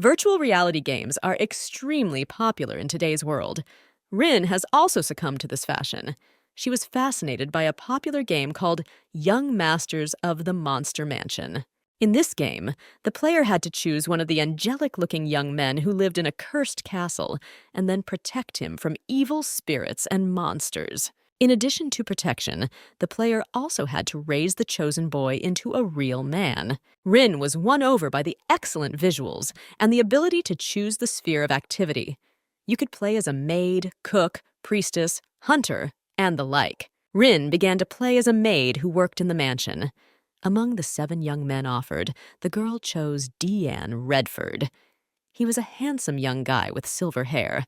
Virtual reality games are extremely popular in today's world. Rin has also succumbed to this fashion. She was fascinated by a popular game called Young Masters of the Monster Mansion. In this game, the player had to choose one of the angelic-looking young men who lived in a cursed castle and then protect him from evil spirits and monsters. In addition to protection, the player also had to raise the chosen boy into a real man. Rin was won over by the excellent visuals and the ability to choose the sphere of activity. You could play as a maid, cook, priestess, hunter, and the like. Rin began to play as a maid who worked in the mansion. Among the 7 young men offered, the girl chose Deanne Redford. He was a handsome young guy with silver hair.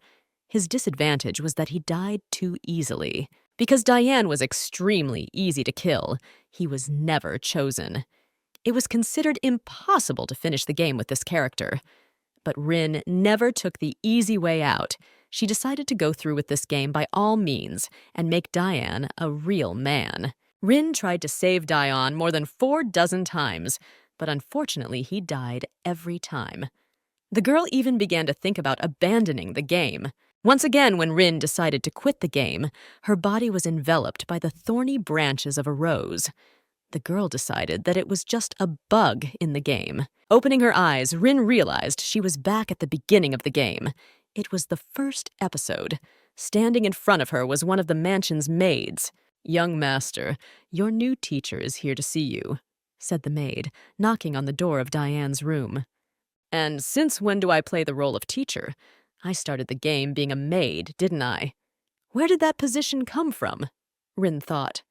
His disadvantage was that he died too easily. Because Diane was extremely easy to kill, he was never chosen. It was considered impossible to finish the game with this character. But Rin never took the easy way out. She decided to go through with this game by all means and make Diane a real man. Rin tried to save Diane more than 4 dozen times, but unfortunately he died every time. The girl even began to think about abandoning the game. Once again, when Rin decided to quit the game, her body was enveloped by the thorny branches of a rose. The girl decided that it was just a bug in the game. Opening her eyes, Rin realized she was back at the beginning of the game. It was the first episode. Standing in front of her was one of the mansion's maids. "Young master, your new teacher is here to see you," said the maid, knocking on the door of Diane's room. "And since when do I play the role of teacher? I started the game being a maid, didn't I? Where did that position come from?" Rin thought.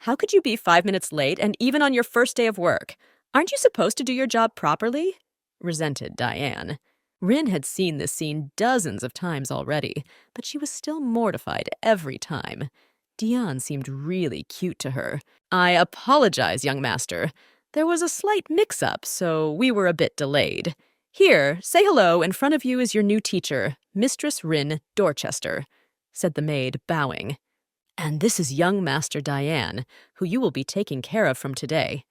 "How could you be 5 minutes late and even on your first day of work? Aren't you supposed to do your job properly?" resented Diane. Rin had seen this scene dozens of times already, but she was still mortified every time. Diane seemed really cute to her. "I apologize, young master. There was a slight mix-up, so we were a bit delayed. Here, say hello. In front of you is your new teacher, Mistress Rin Dorchester," said the maid, bowing. "And this is young Master Diane, who you will be taking care of from today."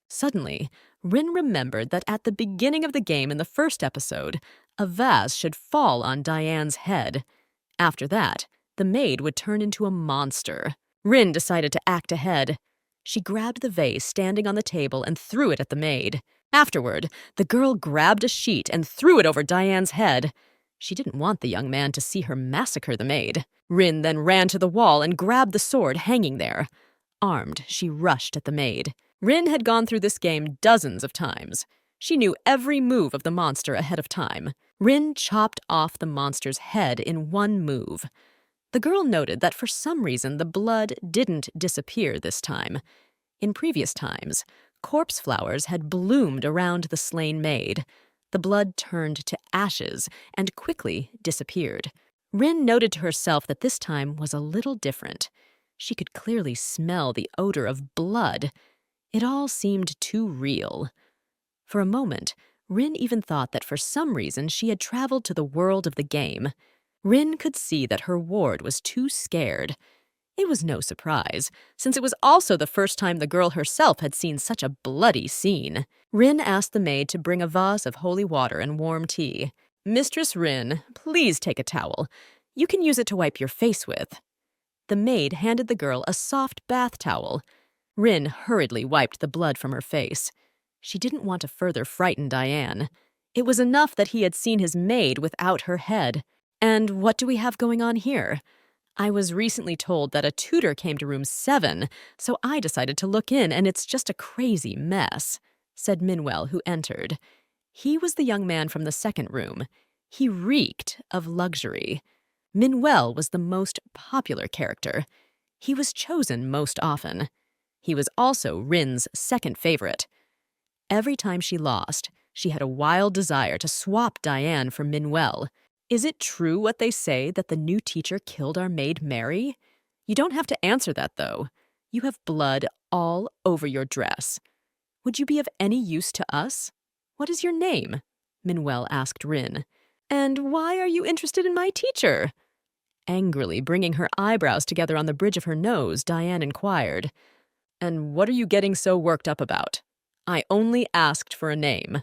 Suddenly, Rin remembered that at the beginning of the game in the first episode, a vase should fall on Diane's head. After that, the maid would turn into a monster. Rin decided to act ahead. She grabbed the vase standing on the table and threw it at the maid. Afterward, the girl grabbed a sheet and threw it over Diane's head. She didn't want the young man to see her massacre the maid. Rin then ran to the wall and grabbed the sword hanging there. Armed, she rushed at the maid. Rin had gone through this game dozens of times. She knew every move of the monster ahead of time. Rin chopped off the monster's head in one move. The girl noted that for some reason the blood didn't disappear this time. In previous times, corpse flowers had bloomed around the slain maid. The blood turned to ashes and quickly disappeared. Rin noted to herself that this time was a little different. She could clearly smell the odor of blood. It all seemed too real. For a moment, Rin even thought that for some reason she had traveled to the world of the game. Rin could see that her ward was too scared. It was no surprise, since it was also the first time the girl herself had seen such a bloody scene. Rin asked the maid to bring a vase of holy water and warm tea. "Mistress Rin, please take a towel. You can use it to wipe your face with." The maid handed the girl a soft bath towel. Rin hurriedly wiped the blood from her face. She didn't want to further frighten Diane. It was enough that he had seen his maid without her head. "And what do we have going on here? I was recently told that a tutor came to room 7, so I decided to look in, and it's just a crazy mess," said Minwell, who entered. He was the young man from the second room. He reeked of luxury. Minwell was the most popular character. He was chosen most often. He was also Rin's second favorite. Every time she lost, she had a wild desire to swap Diane for Minwell. "Is it true what they say that the new teacher killed our maid Mary? You don't have to answer that, though. You have blood all over your dress. Would you be of any use to us? What is your name?" Minwell asked Rin. "And why are you interested in my teacher?" Angrily bringing her eyebrows together on the bridge of her nose, Diane inquired. "And what are you getting so worked up about? I only asked for a name."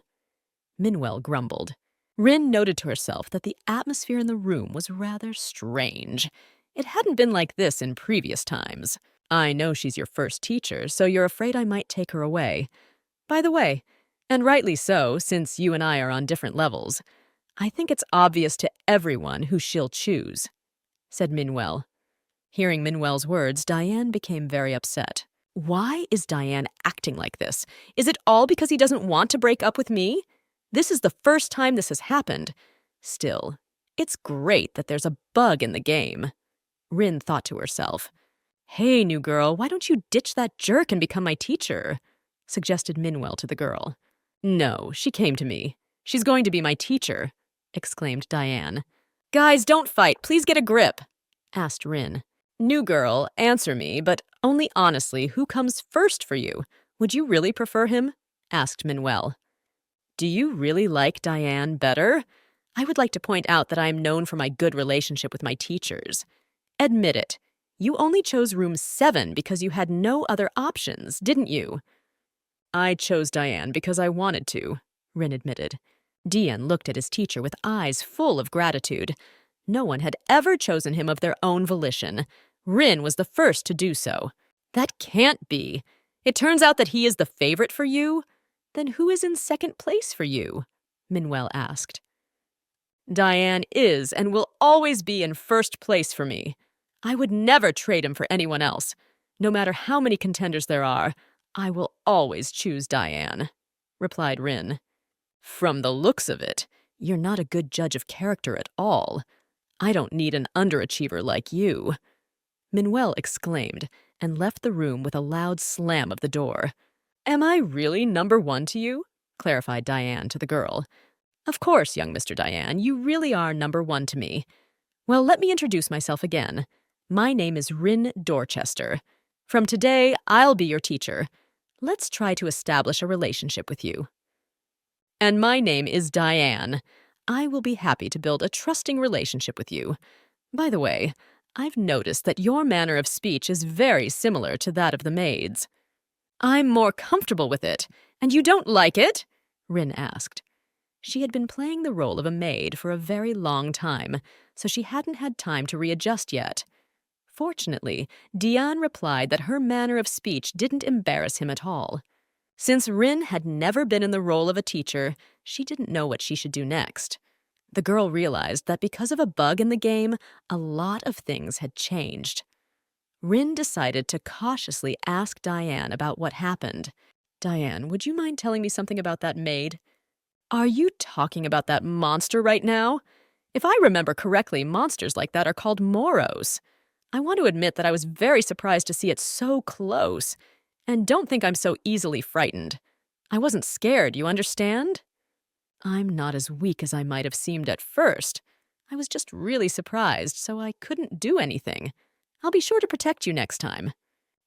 Minwell grumbled. Rin noted to herself that the atmosphere in the room was rather strange. It hadn't been like this in previous times. I know she's your first teacher, so you're afraid I might take her away. By the way, and rightly so, since you and I are on different levels, I think it's obvious to everyone who she'll choose, said Minwell. Hearing Minwell's words, Diane became very upset. Why is Diane acting like this? Is it all because he doesn't want to break up with me? This is the first time this has happened. Still, it's great that there's a bug in the game. Rin thought to herself. Hey, new girl, why don't you ditch that jerk and become my teacher? Suggested Minwell to the girl. No, she came to me. She's going to be my teacher, exclaimed Diane. Guys, don't fight. Please get a grip, asked Rin. New girl, answer me, but only honestly, who comes first for you? Would you really prefer him? Asked Minwell. Do you really like Diane better? I would like to point out that I am known for my good relationship with my teachers. Admit it. You only chose room 7 because you had no other options, didn't you? I chose Diane because I wanted to, Rin admitted. Dian looked at his teacher with eyes full of gratitude. No one had ever chosen him of their own volition. Rin was the first to do so. That can't be. It turns out that he is the favorite for you? Then who is in second place for you? Minwell asked. Diane is and will always be in first place for me. I would never trade him for anyone else. No matter how many contenders there are, I will always choose Diane, replied Rin. From the looks of it, you're not a good judge of character at all. I don't need an underachiever like you. Minwell exclaimed and left the room with a loud slam of the door. Am I really number 1 to you? Clarified Diane to the girl. Of course, young Mr. Diane, you really are number 1 to me. Well, let me introduce myself again. My name is Rin Dorchester. From today, I'll be your teacher. Let's try to establish a relationship with you. And my name is Diane. I will be happy to build a trusting relationship with you. By the way, I've noticed that your manner of speech is very similar to that of the maids. I'm more comfortable with it, and you don't like it? Rin asked. She had been playing the role of a maid for a very long time, so she hadn't had time to readjust yet. Fortunately, Dian replied that her manner of speech didn't embarrass him at all. Since Rin had never been in the role of a teacher, she didn't know what she should do next. The girl realized that because of a bug in the game, a lot of things had changed. Rin decided to cautiously ask Diane about what happened. Diane, would you mind telling me something about that maid? Are you talking about that monster right now? If I remember correctly, monsters like that are called Moros. I want to admit that I was very surprised to see it so close. And don't think I'm so easily frightened. I wasn't scared, you understand? I'm not as weak as I might have seemed at first. I was just really surprised, so I couldn't do anything. I'll be sure to protect you next time.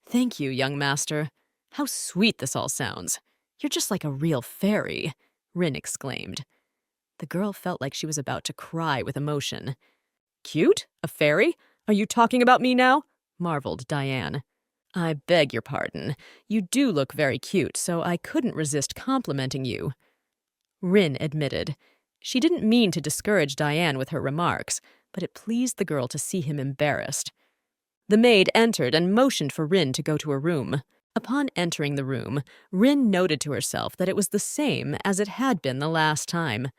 Thank you, young master. How sweet this all sounds. You're just like a real fairy, Rin exclaimed. The girl felt like she was about to cry with emotion. Cute? A fairy? Are you talking about me now? Marveled Diane. I beg your pardon. You do look very cute, so I couldn't resist complimenting you. Rin admitted. She didn't mean to discourage Diane with her remarks, but it pleased the girl to see him embarrassed. The maid entered and motioned for Rin to go to her room. Upon entering the room, Rin noted to herself that it was the same as it had been the last time.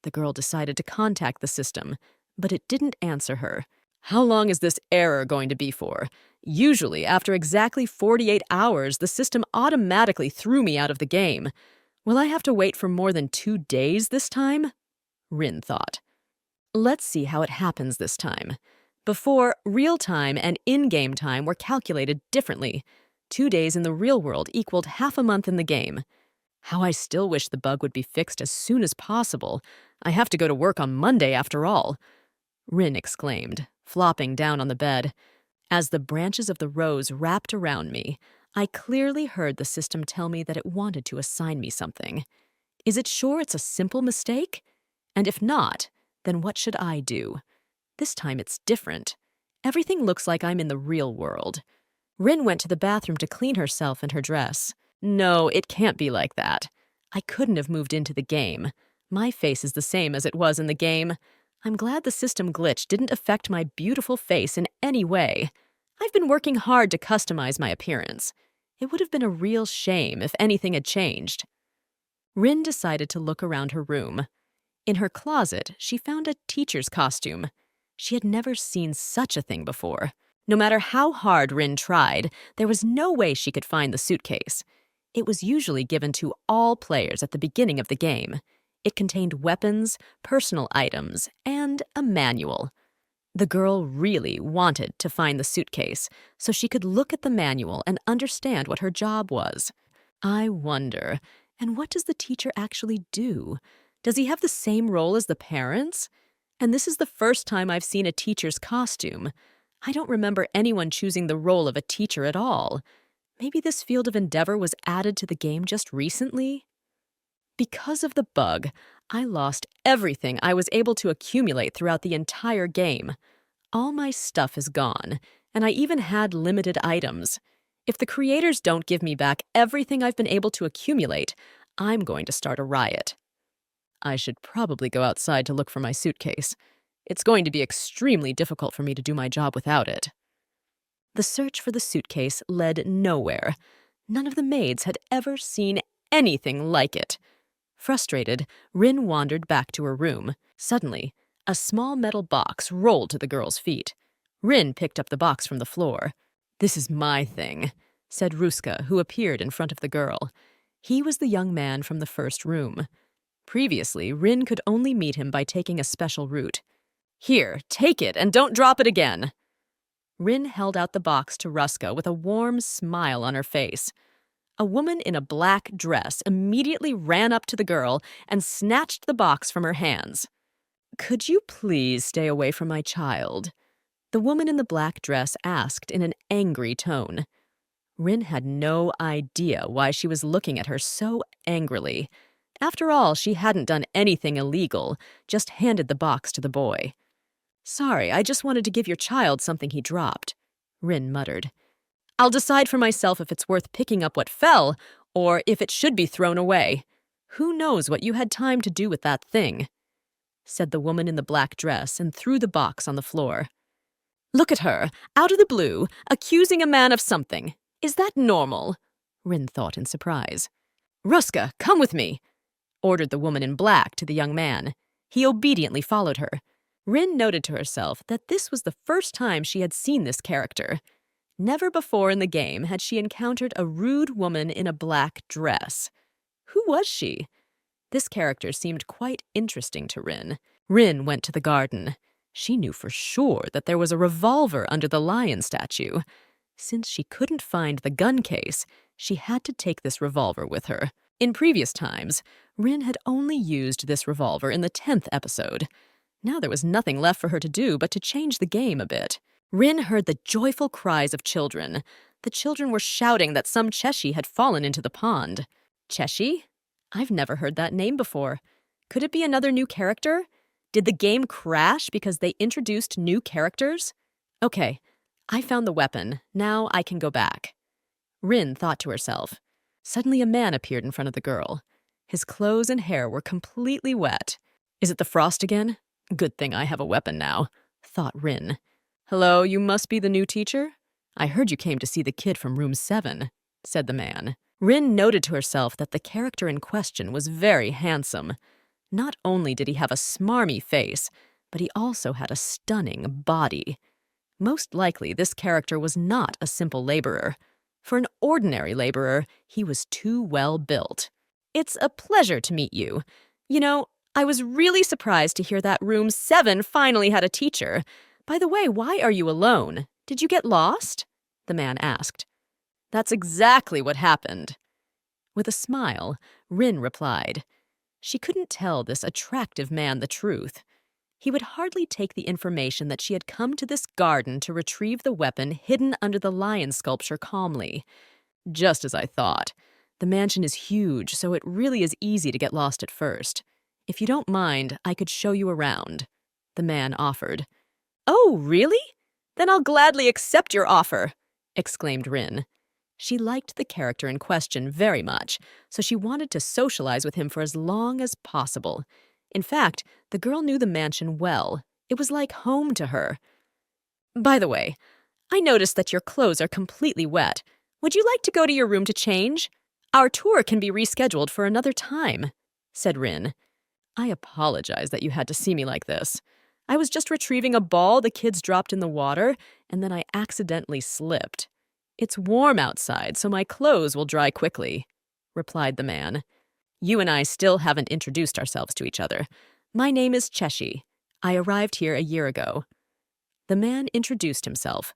The girl decided to contact the system, but it didn't answer her. How long is this error going to be for? Usually, after exactly 48 hours, the system automatically threw me out of the game. Will I have to wait for more than 2 days this time? Rin thought. Let's see how it happens this time. Before, real time and in-game time were calculated differently. 2 days in the real world equaled half a month in the game. How I still wish the bug would be fixed as soon as possible. I have to go to work on Monday after all. Rin exclaimed, flopping down on the bed. As the branches of the rose wrapped around me, I clearly heard the system tell me that it wanted to assign me something. Is it sure it's a simple mistake? And if not, then what should I do? This time it's different. Everything looks like I'm in the real world. Rin went to the bathroom to clean herself and her dress. No, it can't be like that. I couldn't have moved into the game. My face is the same as it was in the game. I'm glad the system glitch didn't affect my beautiful face in any way. I've been working hard to customize my appearance. It would have been a real shame if anything had changed. Rin decided to look around her room. In her closet, she found a teacher's costume. She had never seen such a thing before. No matter how hard Rin tried, there was no way she could find the suitcase. It was usually given to all players at the beginning of the game. It contained weapons, personal items, and a manual. The girl really wanted to find the suitcase so she could look at the manual and understand what her job was. I wonder, and what does the teacher actually do? Does he have the same role as the parents? And this is the first time I've seen a teacher's costume. I don't remember anyone choosing the role of a teacher at all. Maybe this field of endeavor was added to the game just recently? Because of the bug, I lost everything I was able to accumulate throughout the entire game. All my stuff is gone, and I even had limited items. If the creators don't give me back everything I've been able to accumulate, I'm going to start a riot. I should probably go outside to look for my suitcase. It's going to be extremely difficult for me to do my job without it. The search for the suitcase led nowhere. None of the maids had ever seen anything like it. Frustrated, Rin wandered back to her room. Suddenly, a small metal box rolled to the girl's feet. Rin picked up the box from the floor. "This is my thing," said Ruska, who appeared in front of the girl. He was the young man from the first room. Previously, Rin could only meet him by taking a special route. "Here, take it and don't drop it again." Rin held out the box to Ruska with a warm smile on her face. A woman in a black dress immediately ran up to the girl and snatched the box from her hands. "Could you please stay away from my child?" the woman in the black dress asked in an angry tone. Rin had no idea why she was looking at her so angrily. After all, she hadn't done anything illegal, just handed the box to the boy. "Sorry, I just wanted to give your child something he dropped," Rin muttered. "I'll decide for myself if it's worth picking up what fell, or if it should be thrown away. Who knows what you had time to do with that thing?" said the woman in the black dress and threw the box on the floor. "Look at her, out of the blue, accusing a man of something. Is that normal?" Rin thought in surprise. "Ruska, come with me," ordered the woman in black to the young man. He obediently followed her. Rin noted to herself that this was the first time she had seen this character. Never before in the game had she encountered a rude woman in a black dress. Who was she? This character seemed quite interesting to Rin. Rin went to the garden. She knew for sure that there was a revolver under the lion statue. Since she couldn't find the gun case, she had to take this revolver with her. In previous times, Rin had only used this revolver in the 10th episode. Now there was nothing left for her to do but to change the game a bit. Rin heard the joyful cries of children. The children were shouting that some Cheshi had fallen into the pond. Cheshi? I've never heard that name before. Could it be another new character? Did the game crash because they introduced new characters? Okay, I found the weapon. Now I can go back. Rin thought to herself. Suddenly a man appeared in front of the girl. His clothes and hair were completely wet. Is it the frost again? Good thing I have a weapon now, thought Rin. "Hello, you must be the new teacher? I heard you came to see the kid from room 7, said the man. Rin noted to herself that the character in question was very handsome. Not only did he have a smarmy face, but he also had a stunning body. Most likely, this character was not a simple laborer. For an ordinary laborer, he was too well built. "It's a pleasure to meet you. You know, I was really surprised to hear that room 7 finally had a teacher. By the way, why are you alone? Did you get lost?" the man asked. "That's exactly what happened." With a smile, Rin replied. She couldn't tell this attractive man the truth. He would hardly take the information that she had come to this garden to retrieve the weapon hidden under the lion sculpture calmly. "Just as I thought. The mansion is huge, so it really is easy to get lost at first. If you don't mind, I could show you around," the man offered. "Oh, really? Then I'll gladly accept your offer," exclaimed Rin. She liked the character in question very much, so she wanted to socialize with him for as long as possible. In fact, the girl knew the mansion well. It was like home to her. "By the way, I noticed that your clothes are completely wet. Would you like to go to your room to change? Our tour can be rescheduled for another time," said Rin. "I apologize that you had to see me like this. I was just retrieving a ball the kids dropped in the water, and then I accidentally slipped. It's warm outside, so my clothes will dry quickly," replied the man. "You and I still haven't introduced ourselves to each other. My name is Cheshi. I arrived here a year ago." The man introduced himself.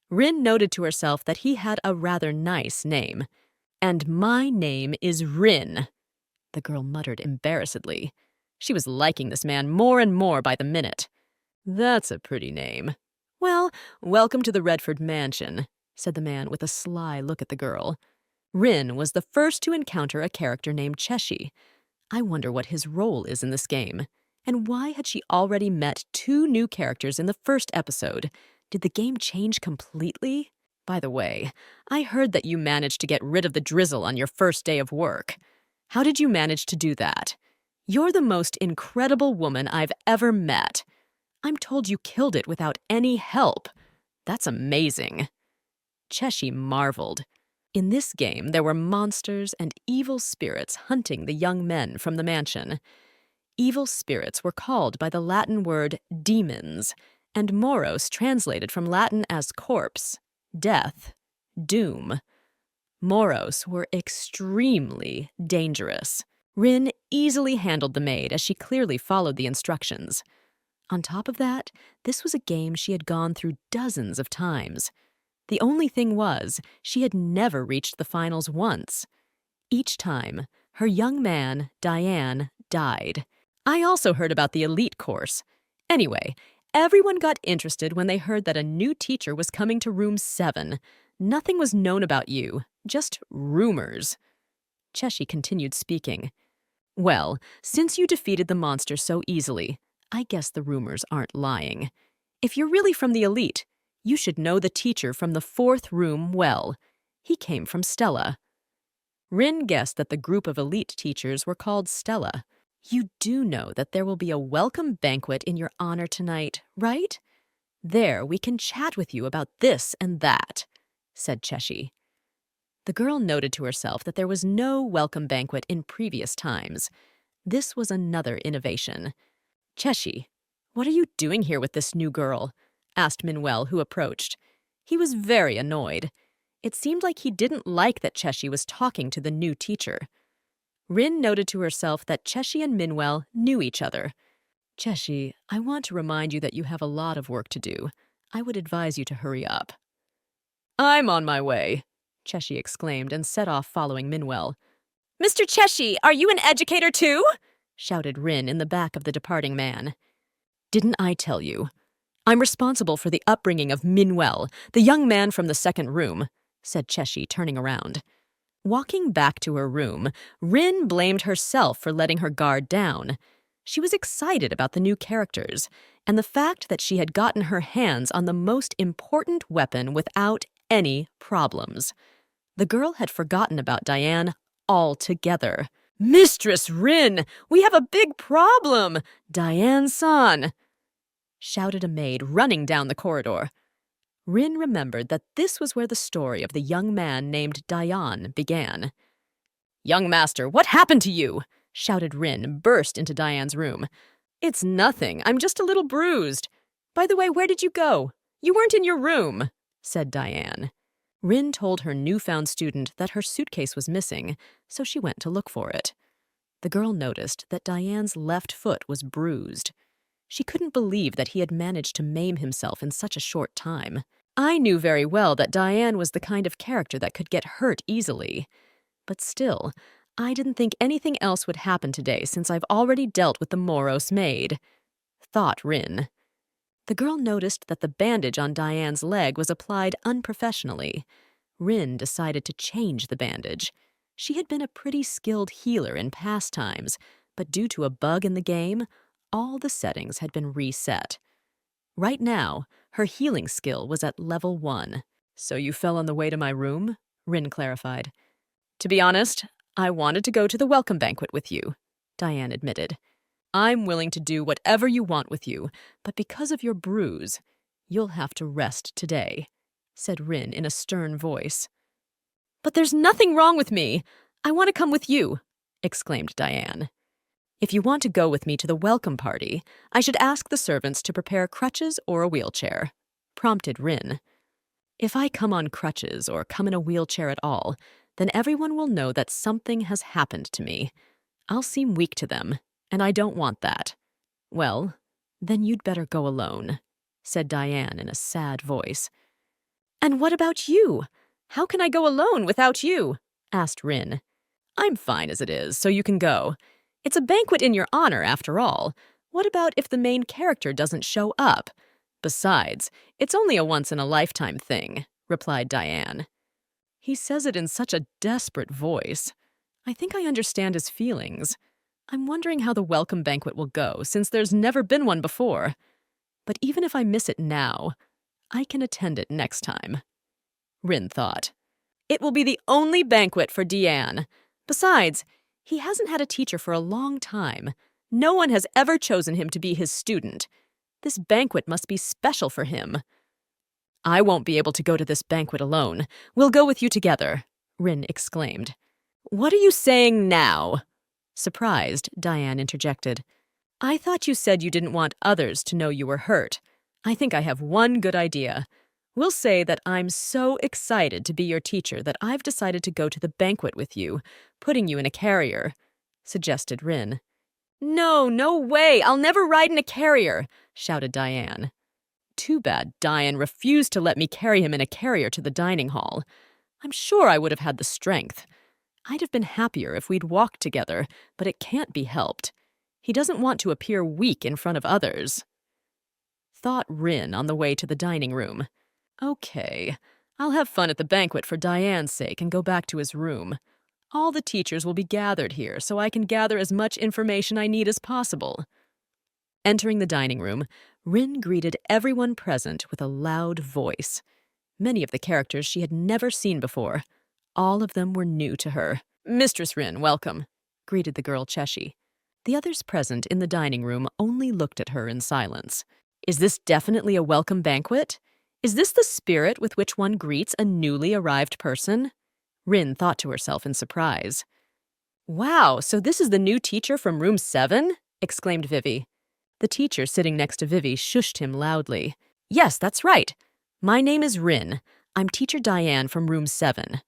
Rin noted to herself that he had a rather nice name. "And my name is Rin," the girl muttered embarrassedly. She was liking this man more and more by the minute. "That's a pretty name. Well, welcome to the Redford Mansion," said the man with a sly look at the girl. Rin was the first to encounter a character named Cheshi. I wonder what his role is in this game. And why had she already met 2 new characters in the first episode? Did the game change completely? By the way, I heard that you managed to get rid of the drizzle on your first day of work. How did you manage to do that? You're the most incredible woman I've ever met. I'm told you killed it without any help. That's amazing." Cheshi marveled. In this game, there were monsters and evil spirits hunting the young men from the mansion. Evil spirits were called by the Latin word demons, and moros translated from Latin as corpse, death, doom. Moros were extremely dangerous. Rin easily handled the maid as she clearly followed the instructions. On top of that, this was a game she had gone through dozens of times. The only thing was, she had never reached the finals once. Each time, her young man, Diane, died. I also heard about the elite course. Anyway, everyone got interested when they heard that a new teacher was coming to room 7. Nothing was known about you, just rumors. Cheshi continued speaking. "Well, since you defeated the monster so easily, I guess the rumors aren't lying. If you're really from the elite, you should know the teacher from the 4th room well. He came from Stella." Rin guessed that the group of elite teachers were called Stella. "You do know that there will be a welcome banquet in your honor tonight, right? There we can chat with you about this and that," said Cheshi. The girl noted to herself that there was no welcome banquet in previous times. This was another innovation. "Cheshi, what are you doing here with this new girl?" asked Minwell, who approached. He was very annoyed. It seemed like he didn't like that Cheshi was talking to the new teacher. Rin noted to herself that Cheshi and Minwell knew each other. "Cheshi, I want to remind you that you have a lot of work to do. I would advise you to hurry up." "I'm on my way," Cheshi exclaimed and set off following Minwell. "Mr. Cheshi, are you an educator too?" shouted Rin in the back of the departing man. "Didn't I tell you? I'm responsible for the upbringing of Minwell, the young man from the 2nd room," said Cheshi, turning around. Walking back to her room, Rin blamed herself for letting her guard down. She was excited about the new characters, and the fact that she had gotten her hands on the most important weapon without any problems. The girl had forgotten about Diane altogether. "Mistress Rin, we have a big problem! Diane-san!" shouted a maid running down the corridor. Rin remembered that this was where the story of the young man named Diane began. "Young master, what happened to you?" shouted Rin, burst into Diane's room. "It's nothing. I'm just a little bruised. By the way, where did you go? You weren't in your room," said Diane. Rin told her newfound student that her suitcase was missing, so she went to look for it. The girl noticed that Diane's left foot was bruised. She couldn't believe that he had managed to maim himself in such a short time. I knew very well that Diane was the kind of character that could get hurt easily. But still, I didn't think anything else would happen today since I've already dealt with the Moros maid, thought Rin. The girl noticed that the bandage on Diane's leg was applied unprofessionally. Rin decided to change the bandage. She had been a pretty skilled healer in past times, but due to a bug in the game, all the settings had been reset. Right now, her healing skill was at level 1. "So you fell on the way to my room?" Rin clarified. To be honest, I wanted to go to the welcome banquet with you, Diane admitted. I'm willing to do whatever you want with you, but because of your bruise, you'll have to rest today, said Rin in a stern voice. But there's nothing wrong with me. I want to come with you, exclaimed Diane. If you want to go with me to the welcome party, I should ask the servants to prepare crutches or a wheelchair, prompted Rin. If I come on crutches or come in a wheelchair at all, then everyone will know that something has happened to me. I'll seem weak to them, and I don't want that. Well, then you'd better go alone, said Diane in a sad voice. And what about you? How can I go alone without you? Asked Rin. I'm fine as it is, so you can go. It's a banquet in your honor, after all. What about if the main character doesn't show up? Besides, it's only a once-in-a-lifetime thing, replied Diane. He says it in such a desperate voice. I think I understand his feelings. I'm wondering how the welcome banquet will go, since there's never been one before. But even if I miss it now, I can attend it next time. Rin thought. It will be the only banquet for Diane. Besides, he hasn't had a teacher for a long time. No one has ever chosen him to be his student. This banquet must be special for him. I won't be able to go to this banquet alone. We'll go with you together, Rin exclaimed. What are you saying now? Surprised, Diane interjected. I thought you said you didn't want others to know you were hurt. I think I have one good idea. We'll say that I'm so excited to be your teacher that I've decided to go to the banquet with you, putting you in a carrier, suggested Rin. No way! I'll never ride in a carrier, shouted Diane. Too bad Diane refused to let me carry him in a carrier to the dining hall. I'm sure I would have had the strength. I'd have been happier if we'd walked together, but it can't be helped. He doesn't want to appear weak in front of others. Thought Rin on the way to the dining room. Okay, I'll have fun at the banquet for Diane's sake and go back to his room. All the teachers will be gathered here, so I can gather as much information I need as possible. Entering the dining room, Rin greeted everyone present with a loud voice. Many of the characters she had never seen before. All of them were new to her. Mistress Rin, welcome, greeted the girl Cheshi. The others present in the dining room only looked at her in silence. Is this definitely a welcome banquet? Is this the spirit with which one greets a newly arrived person? Rin thought to herself in surprise. Wow, so this is the new teacher from room 7? Exclaimed Vivi. The teacher sitting next to Vivi shushed him loudly. Yes, that's right. My name is Rin. I'm teacher Diane from room 7.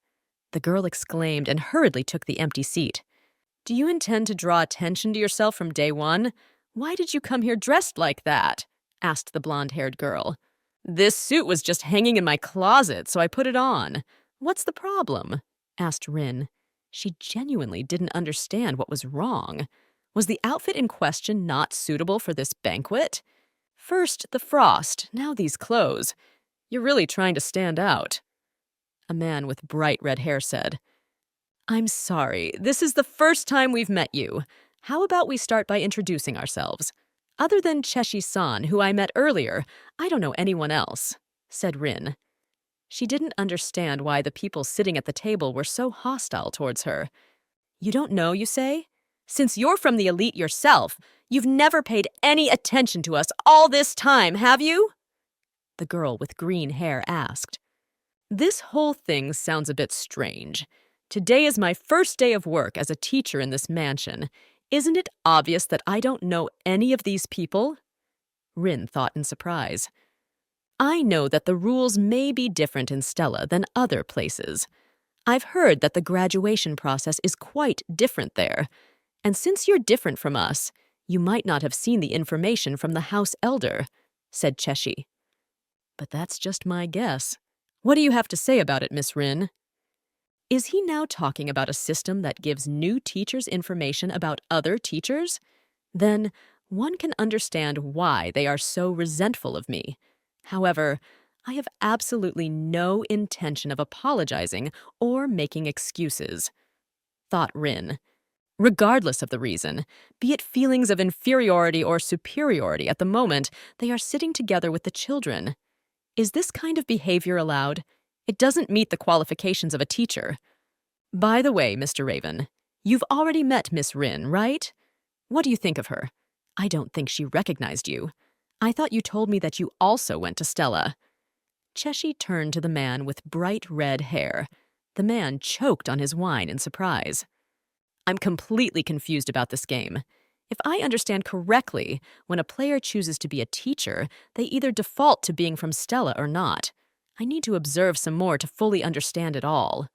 The girl exclaimed and hurriedly took the empty seat. Do you intend to draw attention to yourself from day one? Why did you come here dressed like that? Asked the blonde-haired girl. This suit was just hanging in my closet, so I put it on. What's the problem? Asked Rin. She genuinely didn't understand what was wrong. Was the outfit in question not suitable for this banquet? First the frost, now these clothes. You're really trying to stand out. A man with bright red hair said, I'm sorry, this is the first time we've met you. How about we start by introducing ourselves? Other than Cheshi-san, who I met earlier, I don't know anyone else, said Rin. She didn't understand why the people sitting at the table were so hostile towards her. You don't know, you say? Since you're from the elite yourself, you've never paid any attention to us all this time, have you? The girl with green hair asked. This whole thing sounds a bit strange. Today is my first day of work as a teacher in this mansion. Isn't it obvious that I don't know any of these people? Rin thought in surprise. I know that the rules may be different in Stella than other places. I've heard that the graduation process is quite different there. And since you're different from us, you might not have seen the information from the house elder, said Cheshi. But that's just my guess. What do you have to say about it, Miss Rin? Is he now talking about a system that gives new teachers information about other teachers? Then one can understand why they are so resentful of me. However, I have absolutely no intention of apologizing or making excuses, thought Rin. Regardless of the reason, be it feelings of inferiority or superiority at the moment, they are sitting together with the children. Is this kind of behavior allowed? It doesn't meet the qualifications of a teacher. By the way, Mr. Raven, you've already met Miss Rin, right? What do you think of her? I don't think she recognized you. I thought you told me that you also went to Stella. Cheshi turned to the man with bright red hair. The man choked on his wine in surprise. I'm completely confused about this game. If I understand correctly, when a player chooses to be a teacher, they either default to being from Stella or not. I need to observe some more to fully understand it all.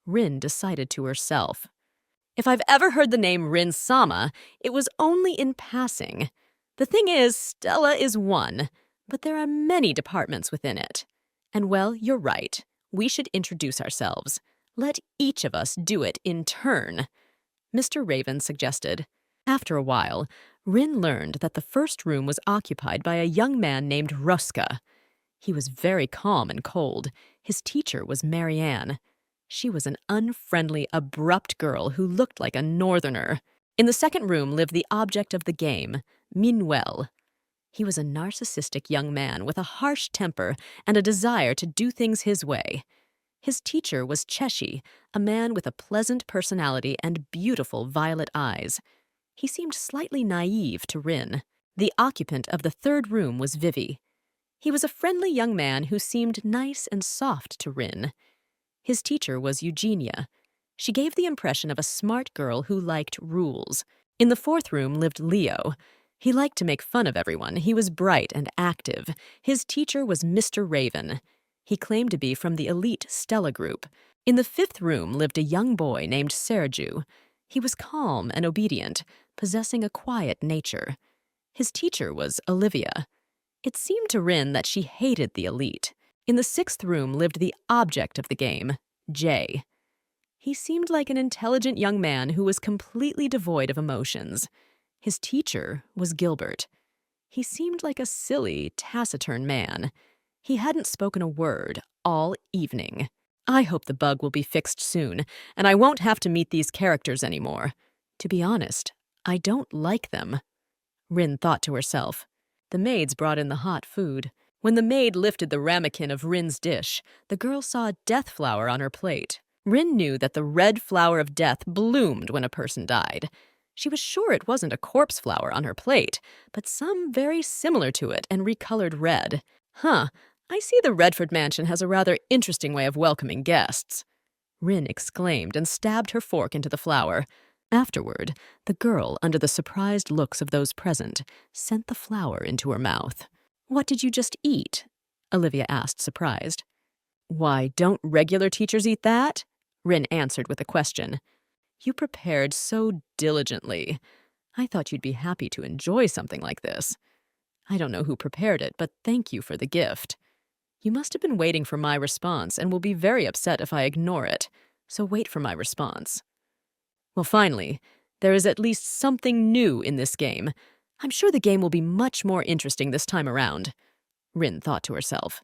Rin decided to herself. If I've ever heard the name Rin Sama, it was only in passing. The thing is, Stella is one, but there are many departments within it. And well, you're right. We should introduce ourselves. Let each of us do it in turn, Mr. Raven suggested. After a while, Rin learned that the first room was occupied by a young man named Ruska. He was very calm and cold. His teacher was Marianne. She was an unfriendly, abrupt girl who looked like a northerner. In the second room lived the object of the game, Minwell. He was a narcissistic young man with a harsh temper and a desire to do things his way. His teacher was Cheshi, a man with a pleasant personality and beautiful violet eyes. He seemed slightly naive to Rin. The occupant of the third room was Vivi. He was a friendly young man who seemed nice and soft to Rin. His teacher was Eugenia. She gave the impression of a smart girl who liked rules. In the fourth room lived Leo. He liked to make fun of everyone. He was bright and active. His teacher was Mr. Raven. He claimed to be from the elite Stella group. In the fifth room lived a young boy named Serju. He was calm and obedient, possessing a quiet nature. His teacher was Olivia. It seemed to Rin that she hated the elite. In the sixth room lived the object of the game, Jay. He seemed like an intelligent young man who was completely devoid of emotions. His teacher was Gilbert. He seemed like a silly, taciturn man. He hadn't spoken a word all evening. I hope the bug will be fixed soon, and I won't have to meet these characters anymore. To be honest, I don't like them. Rin thought to herself. The maids brought in the hot food. When the maid lifted the ramekin of Rin's dish, the girl saw a death flower on her plate. Rin knew that the red flower of death bloomed when a person died. She was sure it wasn't a corpse flower on her plate, but some very similar to it and recolored red. I see the Redford mansion has a rather interesting way of welcoming guests. Rin exclaimed and stabbed her fork into the flower. Afterward, the girl, under the surprised looks of those present, sent the flower into her mouth. What did you just eat? Olivia asked, surprised. Why, don't regular teachers eat that? Rin answered with a question. You prepared so diligently. I thought you'd be happy to enjoy something like this. I don't know who prepared it, but thank you for the gift. You must have been waiting for my response and will be very upset if I ignore it, so wait for my response. Well, finally, there is at least something new in this game. I'm sure the game will be much more interesting this time around, Rin thought to herself.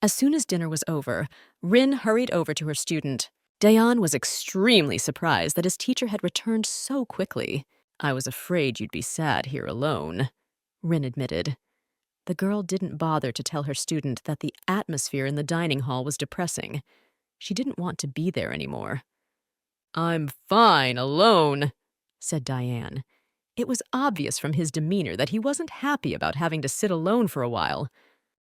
As soon as dinner was over, Rin hurried over to her student. Dayan was extremely surprised that his teacher had returned so quickly. I was afraid you'd be sad here alone, Rin admitted. The girl didn't bother to tell her student that the atmosphere in the dining hall was depressing. She didn't want to be there anymore. I'm fine alone, said Diane. It was obvious from his demeanor that he wasn't happy about having to sit alone for a while.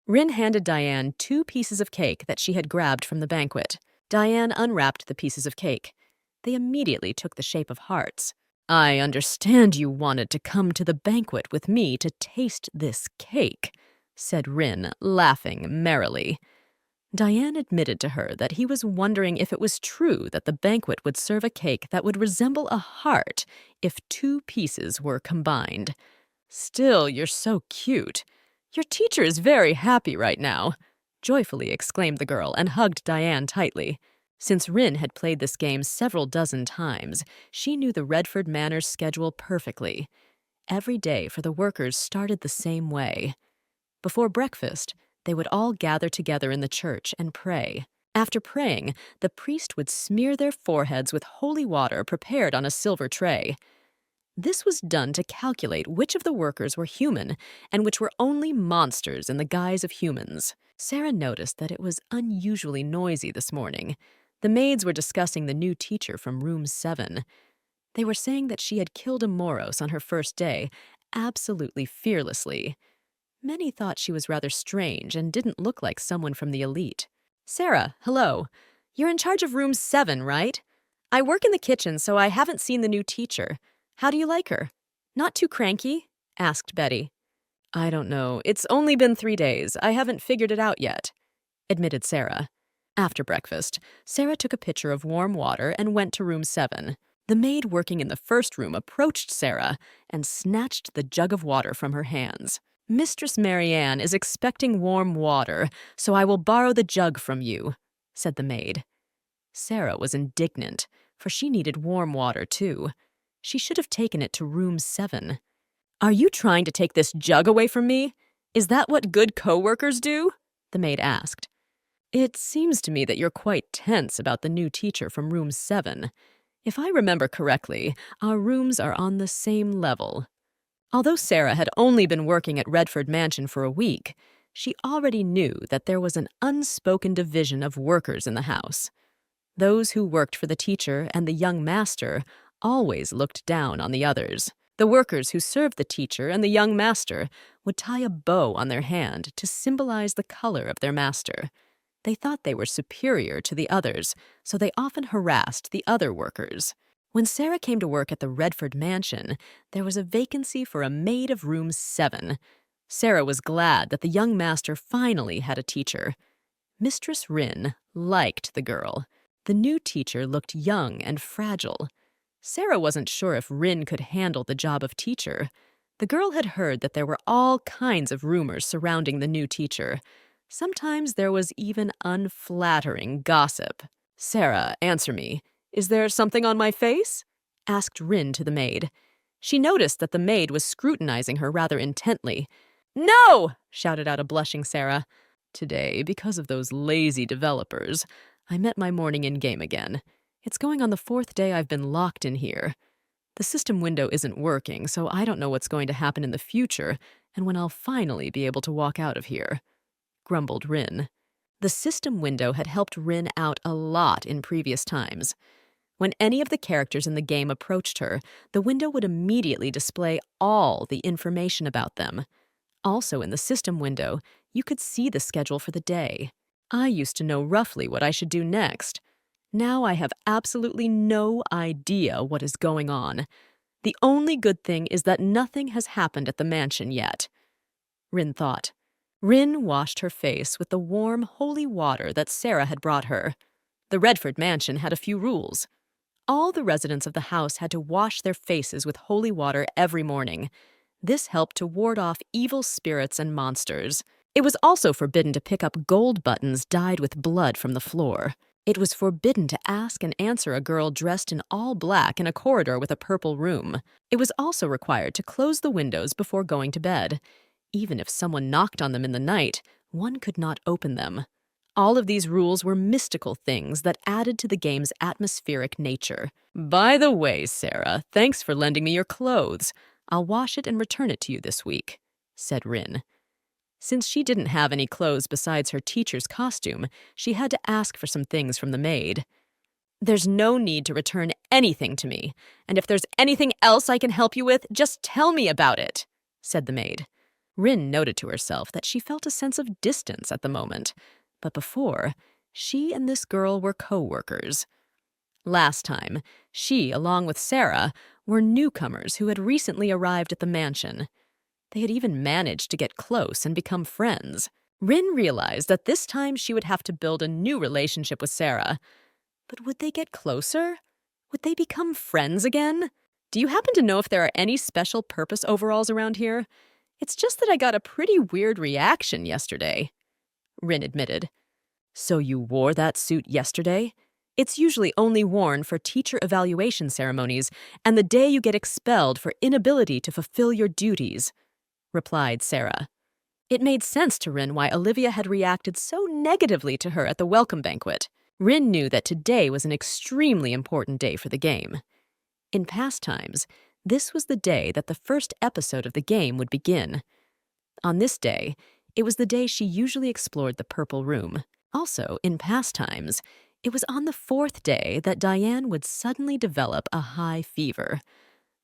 Rin handed Diane 2 pieces of cake that she had grabbed from the banquet. Diane unwrapped the pieces of cake. They immediately took the shape of hearts. I understand you wanted to come to the banquet with me to taste this cake, said Rin, laughing merrily. Diane admitted to her that he was wondering if it was true that the banquet would serve a cake that would resemble a heart if 2 pieces were combined. Still, you're so cute. Your teacher is very happy right now, joyfully exclaimed the girl and hugged Diane tightly. Since Rin had played this game several dozen times, she knew the Redford Manor's schedule perfectly. Every day for the workers started the same way. Before breakfast, they would all gather together in the church and pray. After praying, the priest would smear their foreheads with holy water prepared on a silver tray. This was done to calculate which of the workers were human and which were only monsters in the guise of humans. Sarah noticed that it was unusually noisy this morning. The maids were discussing the new teacher from room 7. They were saying that she had killed a Moros on her first day, absolutely fearlessly. Many thought she was rather strange and didn't look like someone from the elite. Sarah, hello. You're in charge of room 7, right? I work in the kitchen, so I haven't seen the new teacher. How do you like her? Not too cranky? Asked Betty. I don't know. It's only been 3 days. I haven't figured it out yet, admitted Sarah. After breakfast, Sarah took a pitcher of warm water and went to room 7. The maid working in the first room approached Sarah and snatched the jug of water from her hands. Mistress Marianne is expecting warm water, so I will borrow the jug from you, said the maid. Sarah was indignant, for she needed warm water too. She should have taken it to room 7. Are you trying to take this jug away from me? Is that what good co-workers do? The maid asked. It seems to me that you're quite tense about the new teacher from room 7. If I remember correctly, our rooms are on the same level. Although Sarah had only been working at Redford Mansion for a week, she already knew that there was an unspoken division of workers in the house. Those who worked for the teacher and the young master always looked down on the others. The workers who served the teacher and the young master would tie a bow on their hand to symbolize the color of their master. They thought they were superior to the others, so they often harassed the other workers. When Sarah came to work at the Redford Mansion, there was a vacancy for a maid of room 7. Sarah was glad that the young master finally had a teacher. Mistress Rin liked the girl. The new teacher looked young and fragile. Sarah wasn't sure if Rin could handle the job of teacher. The girl had heard that there were all kinds of rumors surrounding the new teacher. Sometimes there was even unflattering gossip. Sarah, answer me. Is there something on my face? Asked Rin to the maid. She noticed that the maid was scrutinizing her rather intently. No! Shouted out a blushing Sarah. Today, because of those lazy developers, I met my morning in-game again. It's going on the 4th day I've been locked in here. The system window isn't working, so I don't know what's going to happen in the future and when I'll finally be able to walk out of here, grumbled Rin. The system window had helped Rin out a lot in previous times. When any of the characters in the game approached her, the window would immediately display all the information about them. Also in the system window, you could see the schedule for the day. I used to know roughly what I should do next. Now I have absolutely no idea what is going on. The only good thing is that nothing has happened at the mansion yet, Rin thought. Rin washed her face with the warm, holy water that Sarah had brought her. The Redford Mansion had a few rules. All the residents of the house had to wash their faces with holy water every morning. This helped to ward off evil spirits and monsters. It was also forbidden to pick up gold buttons dyed with blood from the floor. It was forbidden to ask and answer a girl dressed in all black in a corridor with a purple room. It was also required to close the windows before going to bed. Even if someone knocked on them in the night, one could not open them. All of these rules were mystical things that added to the game's atmospheric nature. By the way, Sarah, thanks for lending me your clothes. I'll wash it and return it to you this week, said Rin. Since she didn't have any clothes besides her teacher's costume, she had to ask for some things from the maid. There's no need to return anything to me, and if there's anything else I can help you with, just tell me about it, said the maid. Rin noted to herself that she felt a sense of distance at the moment, but before, she and this girl were co-workers. Last time, she, along with Sarah, were newcomers who had recently arrived at the mansion. They had even managed to get close and become friends. Rin realized that this time she would have to build a new relationship with Sarah. But would they get closer? Would they become friends again? Do you happen to know if there are any special purpose overalls around here? It's just that I got a pretty weird reaction yesterday, Rin admitted. So you wore that suit yesterday? It's usually only worn for teacher evaluation ceremonies and the day you get expelled for inability to fulfill your duties, replied Sarah. It made sense to Rin why Olivia had reacted so negatively to her at the welcome banquet. Rin knew that today was an extremely important day for the game. In past times, This was the day that the first episode of the game would begin. On this day, it was the day she usually explored the Purple Room. Also, in past times, it was on the fourth day that Diane would suddenly develop a high fever.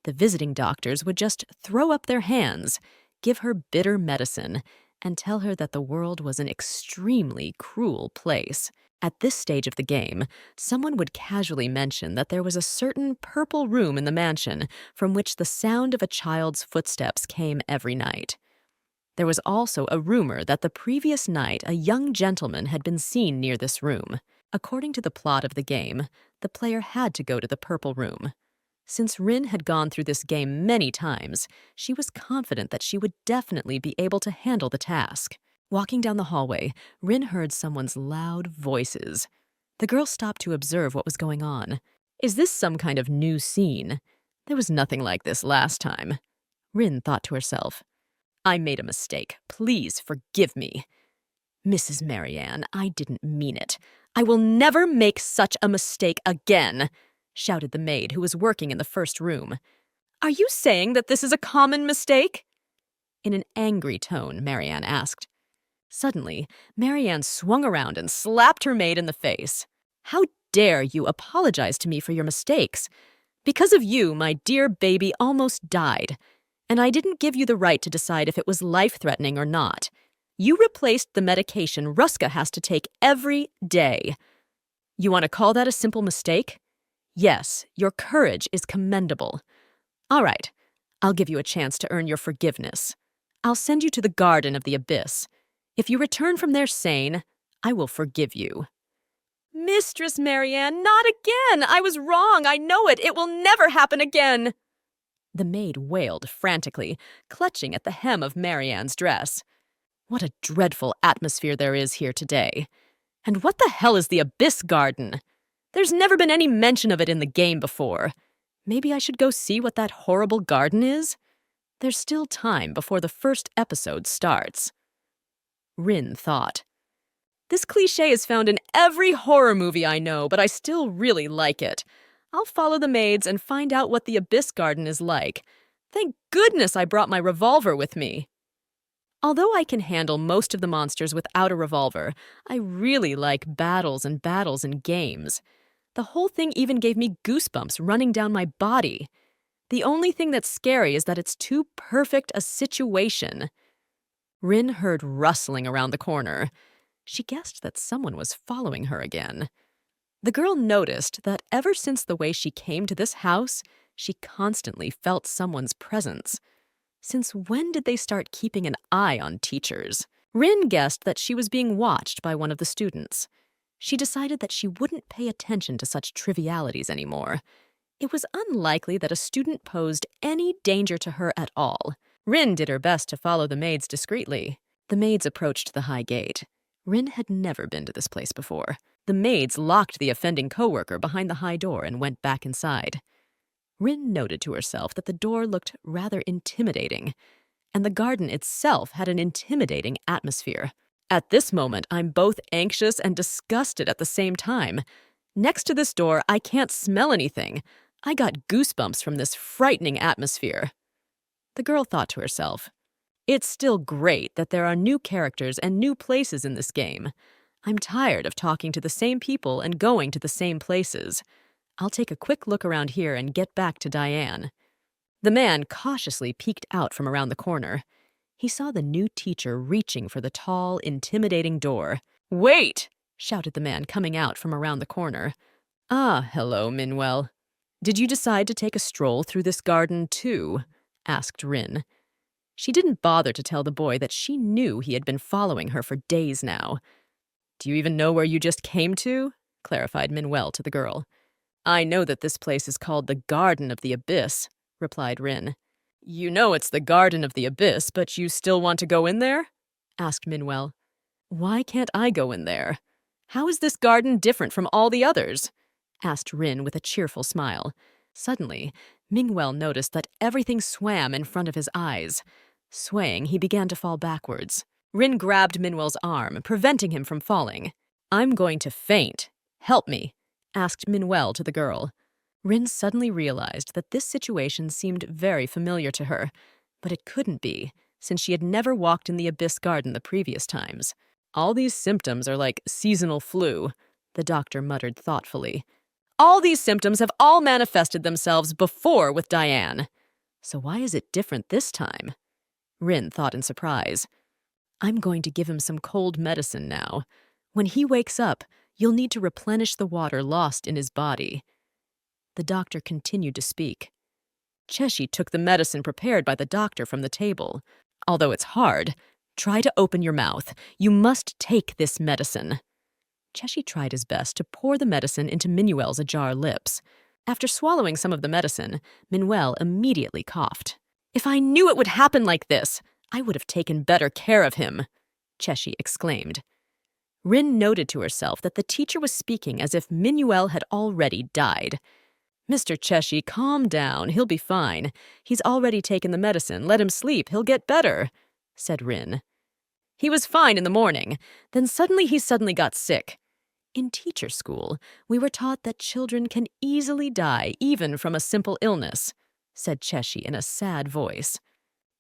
The visiting doctors would just throw up their hands, give her bitter medicine, and tell her that the world was an extremely cruel place. At this stage of the game, someone would casually mention that there was a certain purple room in the mansion from which the sound of a child's footsteps came every night. There was also a rumor that the previous night a young gentleman had been seen near this room. According to the plot of the game, the player had to go to the Purple Room. Since Rin had gone through this game many times, she was confident that she would definitely be able to handle the task. Walking down the hallway, Rin heard someone's loud voices. The girl stopped to observe what was going on. Is this some kind of new scene? There was nothing like this last time. Rin thought to herself. I made a mistake. Please forgive me. Mrs. Marianne, I didn't mean it. I will never make such a mistake again, shouted the maid who was working in the first room. Are you saying that this is a common mistake? In an angry tone, Marianne asked. Suddenly, Marianne swung around and slapped her maid in the face. How dare you apologize to me for your mistakes? Because of you, my dear baby almost died, and I didn't give you the right to decide if it was life-threatening or not. You replaced the medication Ruska has to take every day. You want to call that a simple mistake? Yes, your courage is commendable. All right, I'll give you a chance to earn your forgiveness. I'll send you to the Garden of the Abyss. If you return from there sane, I will forgive you. Mistress Marianne, not again! I was wrong, I know it! It will never happen again! The maid wailed frantically, clutching at the hem of Marianne's dress. What a dreadful atmosphere there is here today. And what the hell is the Abyss Garden? There's never been any mention of it in the game before. Maybe I should go see what that horrible garden is? There's still time before the first episode starts. Rin thought. This cliché is found in every horror movie I know, but I still really like it. I'll follow the maids and find out what the Abyss Garden is like. Thank goodness I brought my revolver with me. Although I can handle most of the monsters without a revolver, I really like battles and games. The whole thing even gave me goosebumps running down my body. The only thing that's scary is that it's too perfect a situation. Rin heard rustling around the corner. She guessed that someone was following her again. The girl noticed that ever since the way she came to this house, she constantly felt someone's presence. Since when did they start keeping an eye on teachers? Rin guessed that she was being watched by one of the students. She decided that she wouldn't pay attention to such trivialities anymore. It was unlikely that a student posed any danger to her at all. Rin did her best to follow the maids discreetly. The maids approached the high gate. Rin had never been to this place before. The maids locked the offending coworker behind the high door and went back inside. Rin noted to herself that the door looked rather intimidating, and the garden itself had an intimidating atmosphere. At this moment, I'm both anxious and disgusted at the same time. Next to this door, I can't smell anything. I got goosebumps from this frightening atmosphere. The girl thought to herself, it's still great that there are new characters and new places in this game. I'm tired of talking to the same people and going to the same places. I'll take a quick look around here and get back to Diane. The man cautiously peeked out from around the corner. He saw the new teacher reaching for the tall, intimidating door. Wait! Shouted the man coming out from around the corner. Ah, hello, Minwell. Did you decide to take a stroll through this garden, too? Asked Rin. She didn't bother to tell the boy that she knew he had been following her for days now. Do you even know where you just came to? Clarified Minwell to the girl. I know that this place is called the Garden of the Abyss, replied Rin. You know it's the Garden of the Abyss, but you still want to go in there? Asked Minwell. Why can't I go in there? How is this garden different from all the others? Asked Rin with a cheerful smile. Suddenly, Minwell noticed that everything swam in front of his eyes. Swaying, he began to fall backwards. Rin grabbed Minwell's arm, preventing him from falling. I'm going to faint. Help me, asked Minwell to the girl. Rin suddenly realized that this situation seemed very familiar to her, but it couldn't be, since she had never walked in the Abyss Garden the previous times. All these symptoms are like seasonal flu, the doctor muttered thoughtfully. All these symptoms have all manifested themselves before with Diane. So why is it different this time? Rin thought in surprise. I'm going to give him some cold medicine now. When he wakes up, you'll need to replenish the water lost in his body. The doctor continued to speak. Cheshi took the medicine prepared by the doctor from the table. Although it's hard, try to open your mouth. You must take this medicine. Cheshi tried his best to pour the medicine into Minuel's ajar lips. After swallowing some of the medicine, Minuel immediately coughed. If I knew it would happen like this, I would have taken better care of him, Cheshi exclaimed. Rin noted to herself that the teacher was speaking as if Minuel had already died. Mr. Cheshi, calm down. He'll be fine. He's already taken the medicine. Let him sleep. He'll get better, said Rin. He was fine in the morning. Then he suddenly got sick. In teacher school, we were taught that children can easily die even from a simple illness, said Cheshi in a sad voice.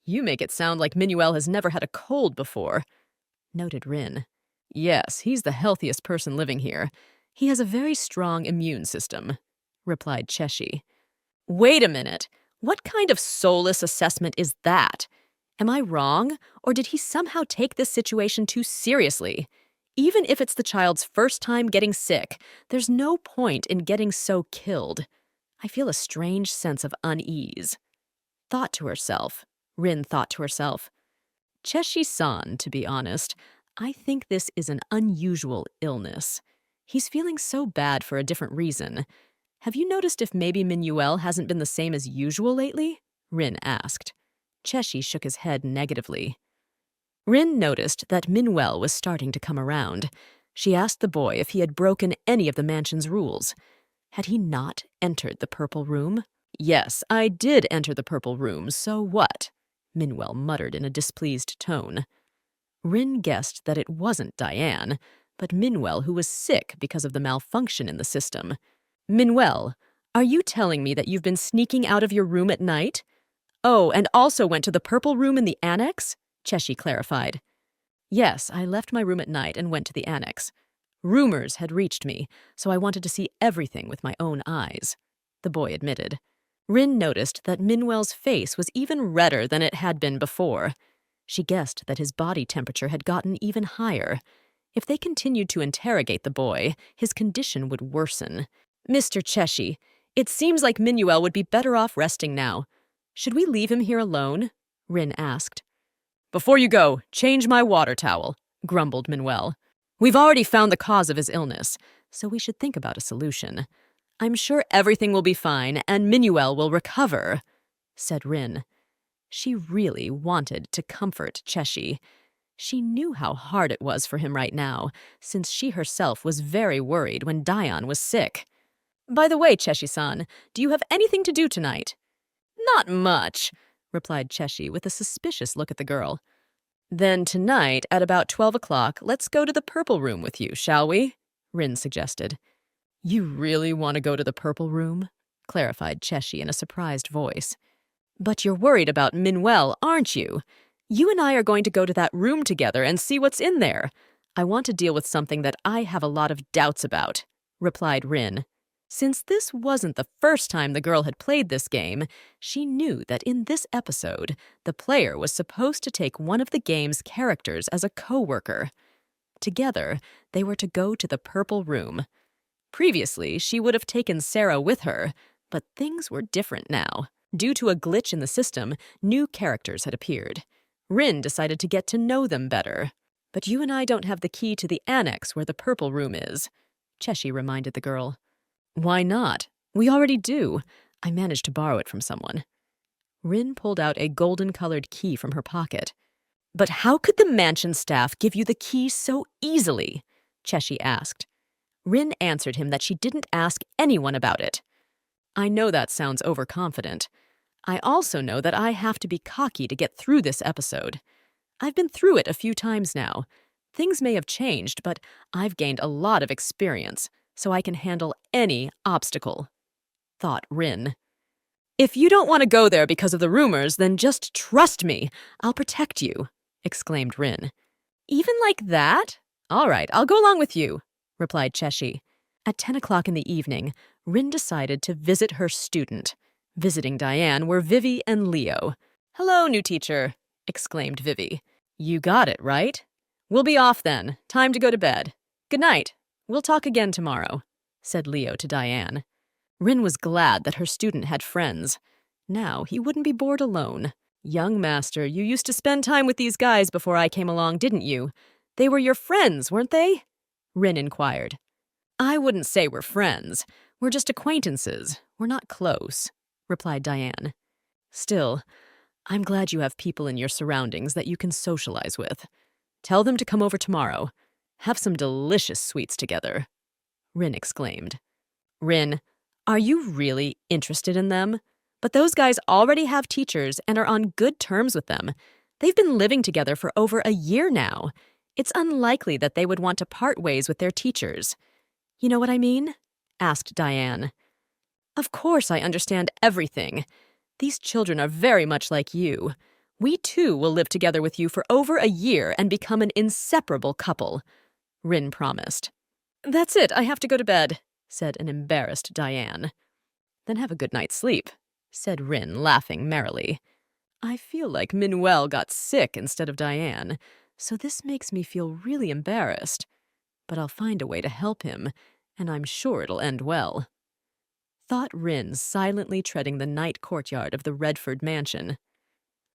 You make it sound like Minuel has never had a cold before, noted Rin. Yes, he's the healthiest person living here. He has a very strong immune system, replied Cheshi. Wait a minute. What kind of soulless assessment is that? Am I wrong, or did he somehow take this situation too seriously? Even if it's the child's first time getting sick, there's no point in getting so killed. I feel a strange sense of unease. Rin thought to herself. Cheshi-san, to be honest, I think this is an unusual illness. He's feeling so bad for a different reason. Have you noticed if maybe Minuel hasn't been the same as usual lately? Rin asked. Cheshi shook his head negatively. Rin noticed that Minuel was starting to come around. She asked the boy if he had broken any of the mansion's rules. Had he not entered the purple room? Yes, I did enter the purple room, so what? Minuel muttered in a displeased tone. Rin guessed that it wasn't Diane, but Minuel who was sick because of the malfunction in the system. Minuel, are you telling me that you've been sneaking out of your room at night? Oh, and also went to the purple room in the annex? Cheshi clarified. Yes, I left my room at night and went to the annex. Rumors had reached me, so I wanted to see everything with my own eyes, the boy admitted. Rin noticed that Minuel's face was even redder than it had been before. She guessed that his body temperature had gotten even higher. If they continued to interrogate the boy, his condition would worsen. Mr. Cheshi, it seems like Minuel would be better off resting now. Should we leave him here alone? Rin asked. Before you go, change my water towel, grumbled Minuel. We've already found the cause of his illness, so we should think about a solution. I'm sure everything will be fine and Minuel will recover, said Rin. She really wanted to comfort Cheshi. She knew how hard it was for him right now, since she herself was very worried when Diane was sick. By the way, Cheshi-san, do you have anything to do tonight? Not much, replied Cheshi with a suspicious look at the girl. Then tonight, at about 12 o'clock, let's go to the purple room with you, shall we? Rin suggested. You really want to go to the purple room? Clarified Cheshi in a surprised voice. But you're worried about Minuel, aren't you? You and I are going to go to that room together and see what's in there. I want to deal with something that I have a lot of doubts about, replied Rin. Since this wasn't the first time the girl had played this game, she knew that in this episode, the player was supposed to take one of the game's characters as a co-worker. Together, they were to go to the purple room. Previously, she would have taken Sarah with her, but things were different now. Due to a glitch in the system, new characters had appeared. Rin decided to get to know them better. But you and I don't have the key to the annex where the purple room is, Cheshi reminded the girl. Why not? We already do. I managed to borrow it from someone. Rin pulled out a golden-colored key from her pocket. But how could the mansion staff give you the key so easily? Cheshi asked. Rin answered him that she didn't ask anyone about it. I know that sounds overconfident. I also know that I have to be cocky to get through this episode. I've been through it a few times now. Things may have changed, but I've gained a lot of experience, so I can handle any obstacle. thought Rin. If you don't want to go there because of the rumors, then just trust me. I'll protect you, exclaimed Rin. Even like that? All right, I'll go along with you, replied Cheshi. At 10 o'clock in the evening, Rin decided to visit her student. Visiting Diane were Vivi and Leo. Hello, new teacher, exclaimed Vivi. You got it, right? We'll be off then. Time to go to bed. Good night. We'll talk again tomorrow, said Leo to Diane. Rin was glad that her student had friends. Now he wouldn't be bored alone. Young master, you used to spend time with these guys before I came along, didn't you? They were your friends, weren't they? Rin inquired. I wouldn't say we're friends. We're just acquaintances. We're not close, replied Diane. Still, I'm glad you have people in your surroundings that you can socialize with. Tell them to come over tomorrow. Have some delicious sweets together, Rin exclaimed. Rin, are you really interested in them? But those guys already have teachers and are on good terms with them. They've been living together for over a year now. It's unlikely that they would want to part ways with their teachers. You know what I mean? Asked Diane. Of course I understand everything. These children are very much like you. We too will live together with you for over a year and become an inseparable couple, Rin promised. That's it, I have to go to bed, said an embarrassed Diane. Then have a good night's sleep, said Rin, laughing merrily. I feel like Manuel got sick instead of Diane, so this makes me feel really embarrassed. But I'll find a way to help him, and I'm sure it'll end well, thought Rin, silently treading the night courtyard of the Redford mansion.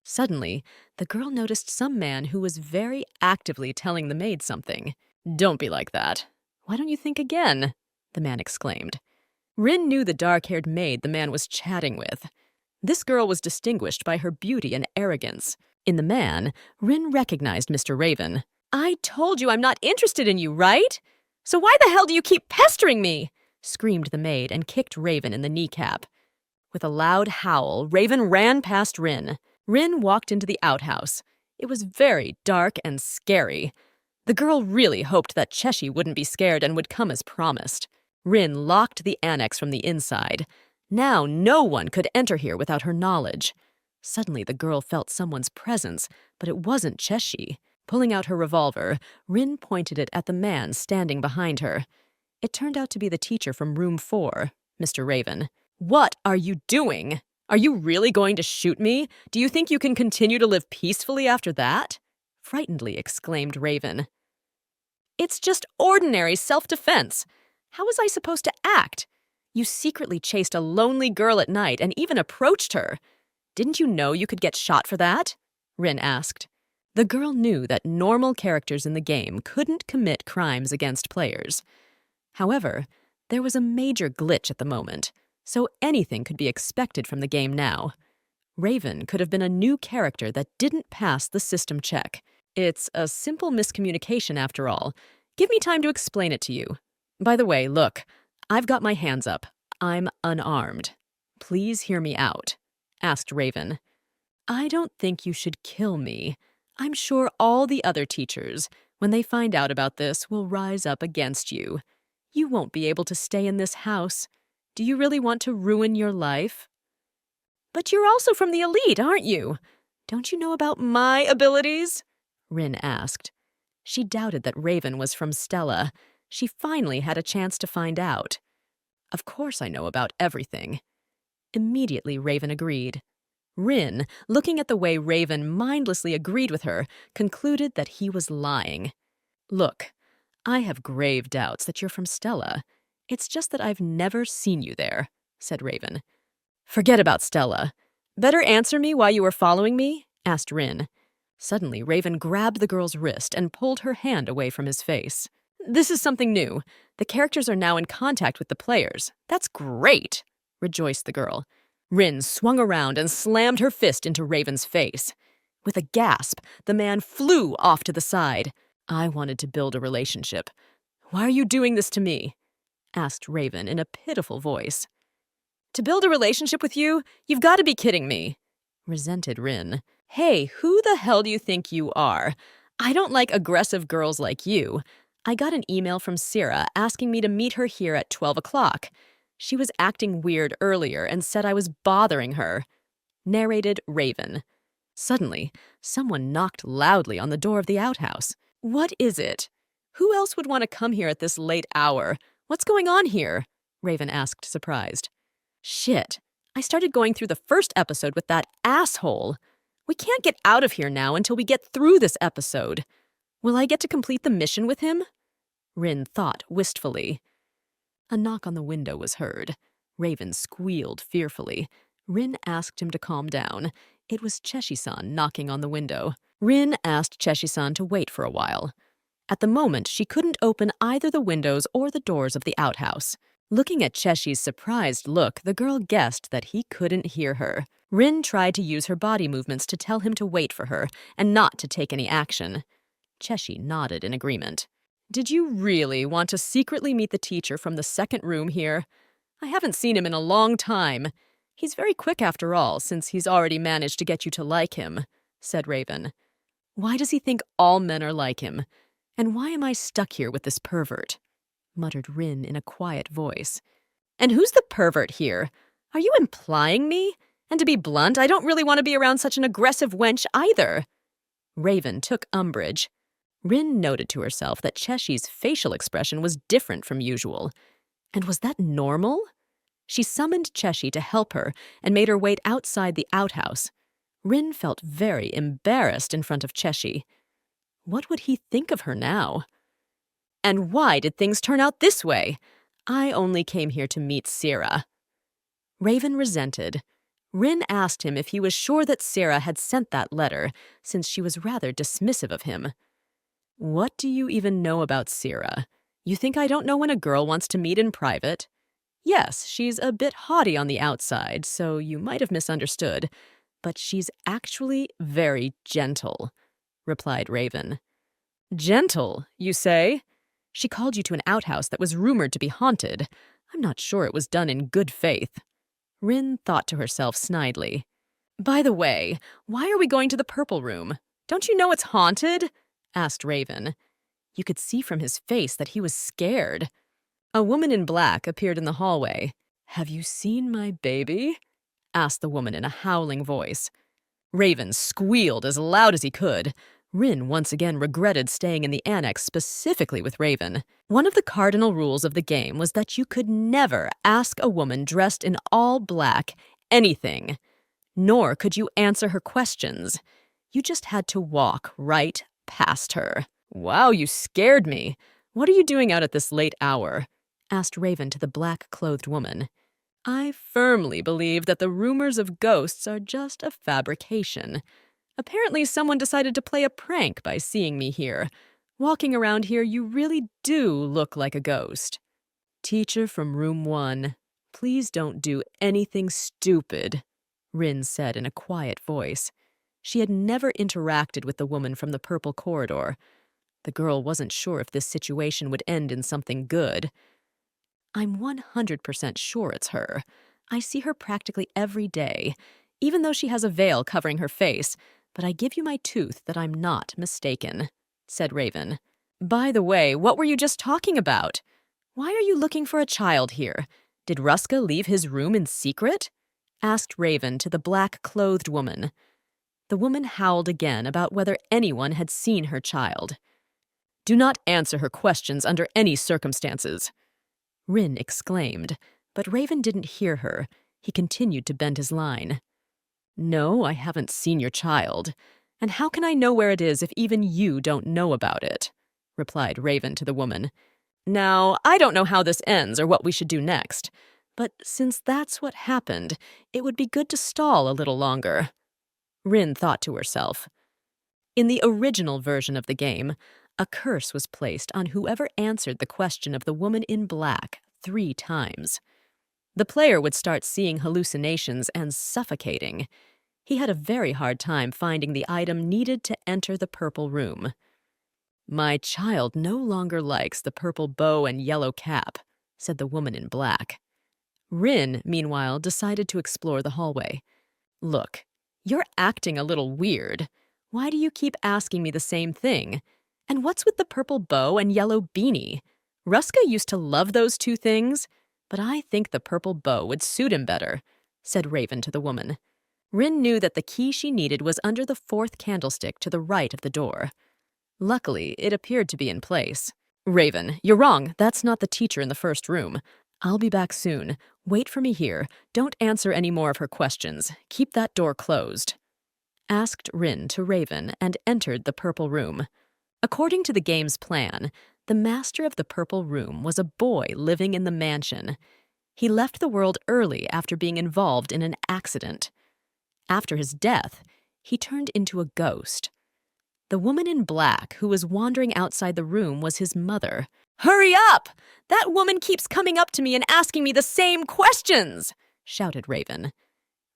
Suddenly, the girl noticed some man who was very actively telling the maid something. Don't be like that. Why don't you think again? The man exclaimed. Rin knew the dark-haired maid the man was chatting with. This girl was distinguished by her beauty and arrogance. In the man, Rin recognized Mr. Raven. I told you I'm not interested in you, right? So why the hell do you keep pestering me? Screamed the maid and kicked Raven in the kneecap. With a loud howl, Raven ran past Rin. Rin walked into the outhouse. It was very dark and scary. The girl really hoped that Cheshi wouldn't be scared and would come as promised. Rin locked the annex from the inside. Now no one could enter here without her knowledge. Suddenly the girl felt someone's presence, but it wasn't Cheshi. Pulling out her revolver, Rin pointed it at the man standing behind her. It turned out to be the teacher from room 4, Mr. Raven. What are you doing? Are you really going to shoot me? Do you think you can continue to live peacefully after that? Frightenedly exclaimed Raven. It's just ordinary self-defense. How was I supposed to act? You secretly chased a lonely girl at night and even approached her. Didn't you know you could get shot for that? Rin asked. The girl knew that normal characters in the game couldn't commit crimes against players. However, there was a major glitch at the moment, so anything could be expected from the game now. Raven could have been a new character that didn't pass the system check. It's a simple miscommunication after all. Give me time to explain it to you. By the way, look, I've got my hands up. I'm unarmed. Please hear me out, asked Raven. I don't think you should kill me. I'm sure all the other teachers, when they find out about this, will rise up against you. You won't be able to stay in this house. Do you really want to ruin your life? But you're also from the elite, aren't you? Don't you know about my abilities? Rin asked. She doubted that Raven was from Stella. She finally had a chance to find out. Of course I know about everything. Immediately, Raven agreed. Rin, looking at the way Raven mindlessly agreed with her, concluded that he was lying. Look, I have grave doubts that you're from Stella. It's just that I've never seen you there, said Raven. Forget about Stella. Better answer me why you were following me? Asked Rin. Suddenly, Raven grabbed the girl's wrist and pulled her hand away from his face. This is something new. The characters are now in contact with the players. That's great, rejoiced the girl. Rin swung around and slammed her fist into Raven's face. With a gasp, the man flew off to the side. I wanted to build a relationship. Why are you doing this to me? Asked Raven in a pitiful voice. To build a relationship with you? You've got to be kidding me, resented Rin. Hey, who the hell do you think you are? I don't like aggressive girls like you. I got an email from Syrah asking me to meet her here at 12 o'clock. She was acting weird earlier and said I was bothering her. Narrated Raven. Suddenly, someone knocked loudly on the door of the outhouse. What is it? Who else would want to come here at this late hour? What's going on here? Raven asked, surprised. Shit. I started going through the first episode with that asshole. We can't get out of here now until we get through this episode. Will I get to complete the mission with him? Rin thought wistfully. A knock on the window was heard. Raven squealed fearfully. Rin asked him to calm down. It was Cheshi-san knocking on the window. Rin asked Cheshi-san to wait for a while. At the moment, she couldn't open either the windows or the doors of the outhouse. Looking at Cheshi's surprised look, the girl guessed that he couldn't hear her. Rin tried to use her body movements to tell him to wait for her and not to take any action. Cheshi nodded in agreement. Did you really want to secretly meet the teacher from the second room here? I haven't seen him in a long time. He's very quick after all, since he's already managed to get you to like him, said Raven. Why does he think all men are like him? And why am I stuck here with this pervert? Muttered Rin in a quiet voice. And who's the pervert here? Are you implying me? And to be blunt, I don't really want to be around such an aggressive wench either. Raven took umbrage. Rin noted to herself that Cheshi's facial expression was different from usual. And was that normal? She summoned Cheshi to help her and made her wait outside the outhouse. Rin felt very embarrassed in front of Cheshi. What would he think of her now? And why did things turn out this way? I only came here to meet Sierra. Raven resented. Rin asked him if he was sure that Sarah had sent that letter, since she was rather dismissive of him. What do you even know about Sarah? You think I don't know when a girl wants to meet in private? Yes, she's a bit haughty on the outside, so you might have misunderstood, but she's actually very gentle, replied Raven. Gentle, you say? She called you to an outhouse that was rumored to be haunted. I'm not sure it was done in good faith. Rin thought to herself snidely. By the way, why are we going to the purple room? Don't you know it's haunted? Asked Raven. You could see from his face that he was scared. A woman in black appeared in the hallway. Have you seen my baby? Asked the woman in a howling voice. Raven squealed as loud as he could. Rin once again regretted staying in the annex specifically with Raven. One of the cardinal rules of the game was that you could never ask a woman dressed in all black anything, nor could you answer her questions. You just had to walk right past her. Wow, you scared me. What are you doing out at this late hour? Asked Raven to the black-clothed woman. I firmly believe that the rumors of ghosts are just a fabrication. Apparently someone decided to play a prank by seeing me here. Walking around here, you really do look like a ghost. Teacher from room 1, please don't do anything stupid, Rin said in a quiet voice. She had never interacted with the woman from the purple corridor. The girl wasn't sure if this situation would end in something good. I'm 100% sure it's her. I see her practically every day, even though she has a veil covering her face, but I give you my tooth that I'm not mistaken, said Raven. By the way, what were you just talking about? Why are you looking for a child here? Did Ruska leave his room in secret? Asked Raven to the black-clothed woman. The woman howled again about whether anyone had seen her child. Do not answer her questions under any circumstances, Rin exclaimed, but Raven didn't hear her. He continued to bend his line. No, I haven't seen your child. And how can I know where it is if even you don't know about it? Replied Raven to the woman. Now, I don't know how this ends or what we should do next, but since that's what happened, it would be good to stall a little longer. Rin thought to herself. In the original version of the game, a curse was placed on whoever answered the question of the woman in black 3 times. The player would start seeing hallucinations and suffocating. He had a very hard time finding the item needed to enter the purple room. My child no longer likes the purple bow and yellow cap, said the woman in black. Rin, meanwhile, decided to explore the hallway. Look, you're acting a little weird. Why do you keep asking me the same thing? And what's with the purple bow and yellow beanie? Ruska used to love those 2 things. But I think the purple bow would suit him better, said Raven to the woman. Rin knew that the key she needed was under the fourth candlestick to the right of the door. Luckily, it appeared to be in place. Raven, you're wrong. That's not the teacher in the first room. I'll be back soon. Wait for me here. Don't answer any more of her questions. Keep that door closed, asked Rin to Raven and entered the purple room. According to the game's plan, the master of the purple room was a boy living in the mansion. He left the world early after being involved in an accident. After his death, he turned into a ghost. The woman in black who was wandering outside the room was his mother. "Hurry up! That woman keeps coming up to me and asking me the same questions!" shouted Raven.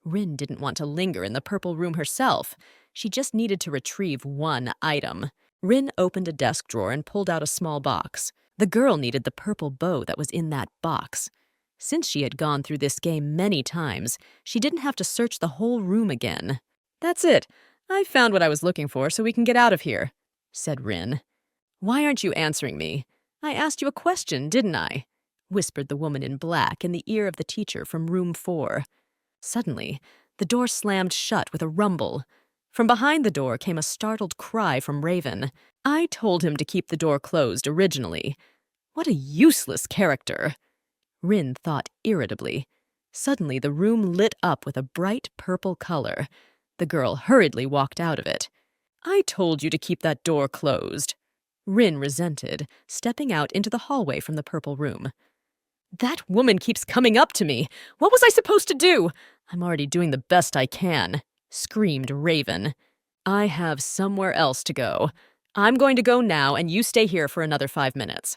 Rin didn't want to linger in the purple room herself. She just needed to retrieve one item. Rin opened a desk drawer and pulled out a small box. The girl needed the purple bow that was in that box. Since she had gone through this game many times, she didn't have to search the whole room again. "That's it. I found what I was looking for, so we can get out of here," said Rin. "Why aren't you answering me? I asked you a question, didn't I?" whispered the woman in black in the ear of the teacher from room 4. Suddenly, the door slammed shut with a rumble. From behind the door came a startled cry from Raven. "I told him to keep the door closed originally. What a useless character!" Rin thought irritably. Suddenly, the room lit up with a bright purple color. The girl hurriedly walked out of it. "I told you to keep that door closed," Rin resented, stepping out into the hallway from the purple room. "That woman keeps coming up to me. What was I supposed to do? I'm already doing the best I can," screamed Raven. "I have somewhere else to go. I'm going to go now, and you stay here for another 5 minutes.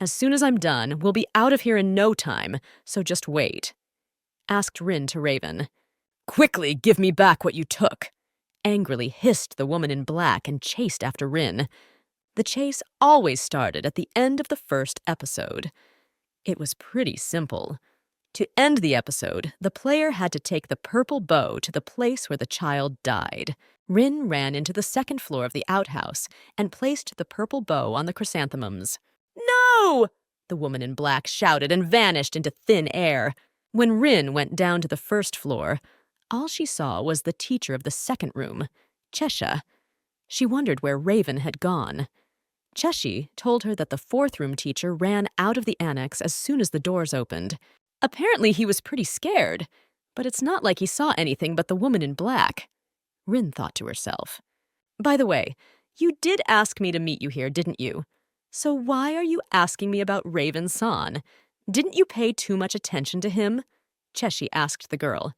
As soon as I'm done, we'll be out of here in no time, so just wait," asked Rin to Raven. "Quickly give me back what you took," angrily hissed the woman in black and chased after Rin. The chase always started at the end of the first episode. It was pretty simple. To end the episode, the player had to take the purple bow to the place where the child died. Rin ran into the second floor of the outhouse and placed the purple bow on the chrysanthemums. "No!" the woman in black shouted and vanished into thin air. When Rin went down to the first floor, all she saw was the teacher of the second room, Cheshi. She wondered where Raven had gone. Cheshi told her that the fourth room teacher ran out of the annex as soon as the doors opened. Apparently he was pretty scared, but it's not like he saw anything but the woman in black. Rin thought to herself. "By the way, you did ask me to meet you here, didn't you? So why are you asking me about Raven-san? Didn't you pay too much attention to him?" Cheshi asked the girl.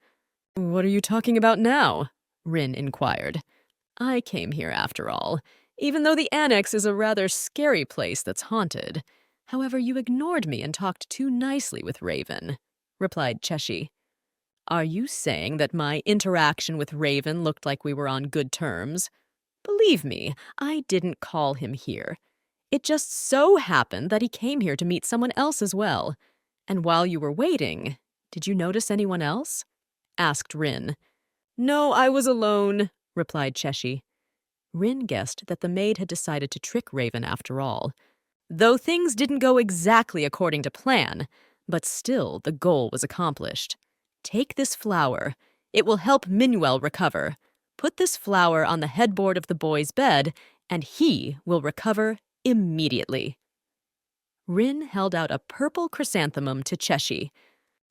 "What are you talking about now?" Rin inquired. "I came here after all, even though the annex is a rather scary place that's haunted. However, you ignored me and talked too nicely with Raven," replied Cheshi. "Are you saying that my interaction with Raven looked like we were on good terms? Believe me, I didn't call him here. It just so happened that he came here to meet someone else as well. And while you were waiting, did you notice anyone else?" asked Rin. "No, I was alone," replied Cheshi. Rin guessed that the maid had decided to trick Raven after all. Though things didn't go exactly according to plan, but still the goal was accomplished. "Take this flower. It will help Manhwa recover. Put this flower on the headboard of the boy's bed, and he will recover immediately." Rin held out a purple chrysanthemum to Cheshi.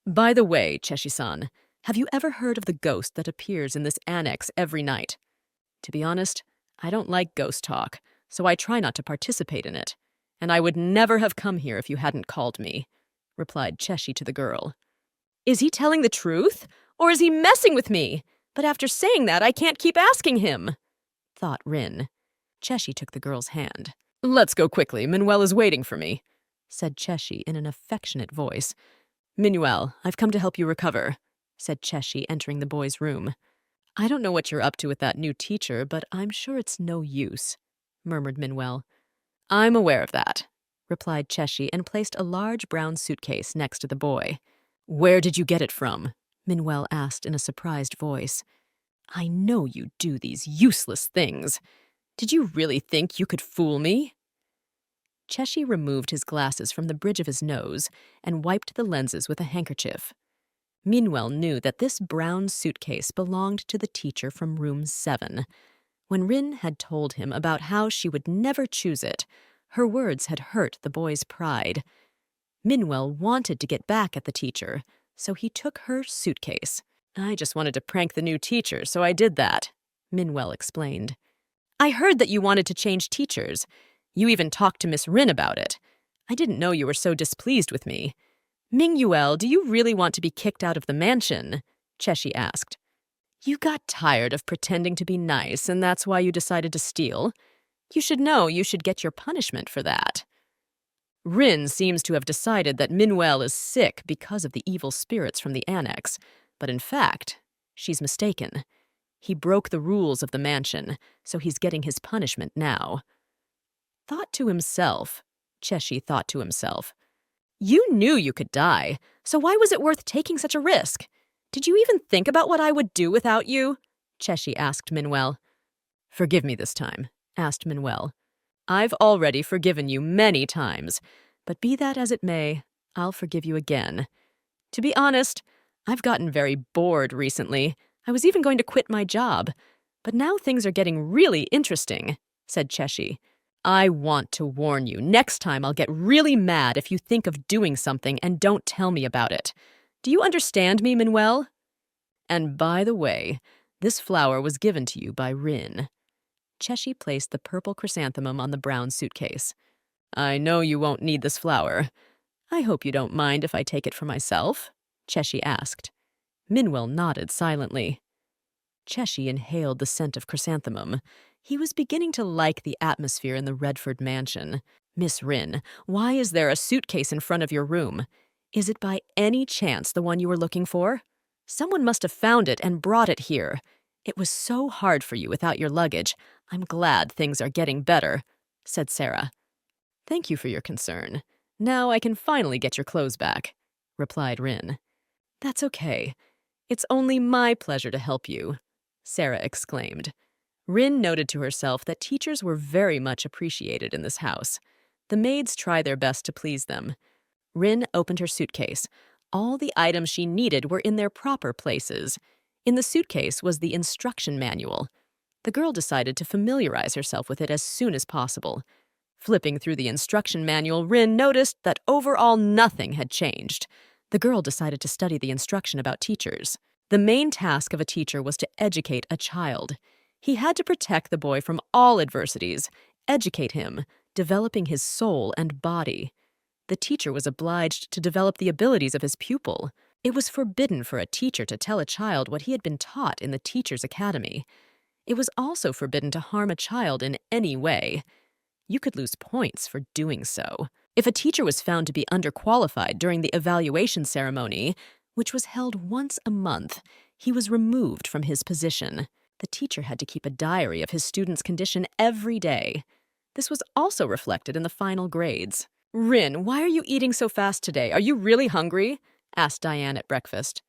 "By the way, Cheshi-san, have you ever heard of the ghost that appears in this annex every night? To be honest, I don't like ghost talk, so I try not to participate in it. And I would never have come here if you hadn't called me," replied Cheshi to the girl. "Is he telling the truth? Or is he messing with me? But after saying that, I can't keep asking him," thought Rin. Cheshi took the girl's hand. "Let's go quickly. Manhwa is waiting for me," said Cheshi in an affectionate voice. "Manhwa, I've come to help you recover," said Cheshi, entering the boy's room. "I don't know what you're up to with that new teacher, but I'm sure it's no use," murmured Manhwa. "I'm aware of that," replied Cheshi and placed a large brown suitcase next to the boy. "Where did you get it from?" Manhwa asked in a surprised voice. "I know you do these useless things. Did you really think you could fool me?" Cheshi removed his glasses from the bridge of his nose and wiped the lenses with a handkerchief. Minwell knew that this brown suitcase belonged to the teacher from room 7. When Rin had told him about how she would never choose it, her words had hurt the boy's pride. Minwell wanted to get back at the teacher, so he took her suitcase. "I just wanted to prank the new teacher, so I did that," Minwell explained. "I heard that you wanted to change teachers. You even talked to Miss Rin about it. I didn't know you were so displeased with me." "Mingyuel, do you really want to be kicked out of the mansion?" Cheshi asked. "You got tired of pretending to be nice, and that's why you decided to steal? You should know you should get your punishment for that." Rin seems to have decided that Minwell is sick because of the evil spirits from the annex, but in fact, she's mistaken. He broke the rules of the mansion, so he's getting his punishment now. Cheshi thought to himself. "You knew you could die, so why was it worth taking such a risk? Did you even think about what I would do without you?" Cheshi asked Minwell. "Forgive me this time," asked Minwell. "I've already forgiven you many times, but be that as it may, I'll forgive you again. To be honest, I've gotten very bored recently. I was even going to quit my job. But now things are getting really interesting," said Cheshi. "I want to warn you, next time I'll get really mad if you think of doing something and don't tell me about it. Do you understand me, Minwell? And by the way, this flower was given to you by Rin." Cheshi placed the purple chrysanthemum on the brown suitcase. "I know you won't need this flower. I hope you don't mind if I take it for myself?" Cheshi asked. Minwell nodded silently. Cheshi inhaled the scent of chrysanthemum. He was beginning to like the atmosphere in the Redford mansion. "Miss Rin, why is there a suitcase in front of your room? Is it by any chance the one you were looking for? Someone must have found it and brought it here. It was so hard for you without your luggage. I'm glad things are getting better," said Sarah. "Thank you for your concern. Now I can finally get your clothes back," replied Rin. "That's okay. It's only my pleasure to help you," Sarah exclaimed. Rin noted to herself that teachers were very much appreciated in this house. The maids try their best to please them. Rin opened her suitcase. All the items she needed were in their proper places. In the suitcase was the instruction manual. The girl decided to familiarize herself with it as soon as possible. Flipping through the instruction manual, Rin noticed that overall nothing had changed. The girl decided to study the instruction about teachers. The main task of a teacher was to educate a child. He had to protect the boy from all adversities, educate him, developing his soul and body. The teacher was obliged to develop the abilities of his pupil. It was forbidden for a teacher to tell a child what he had been taught in the teacher's academy. It was also forbidden to harm a child in any way. You could lose points for doing so. If a teacher was found to be underqualified during the evaluation ceremony, which was held once a month, he was removed from his position. The teacher had to keep a diary of his student's condition every day. This was also reflected in the final grades. "Rin, why are you eating so fast today? Are you really hungry?" asked Diane at breakfast.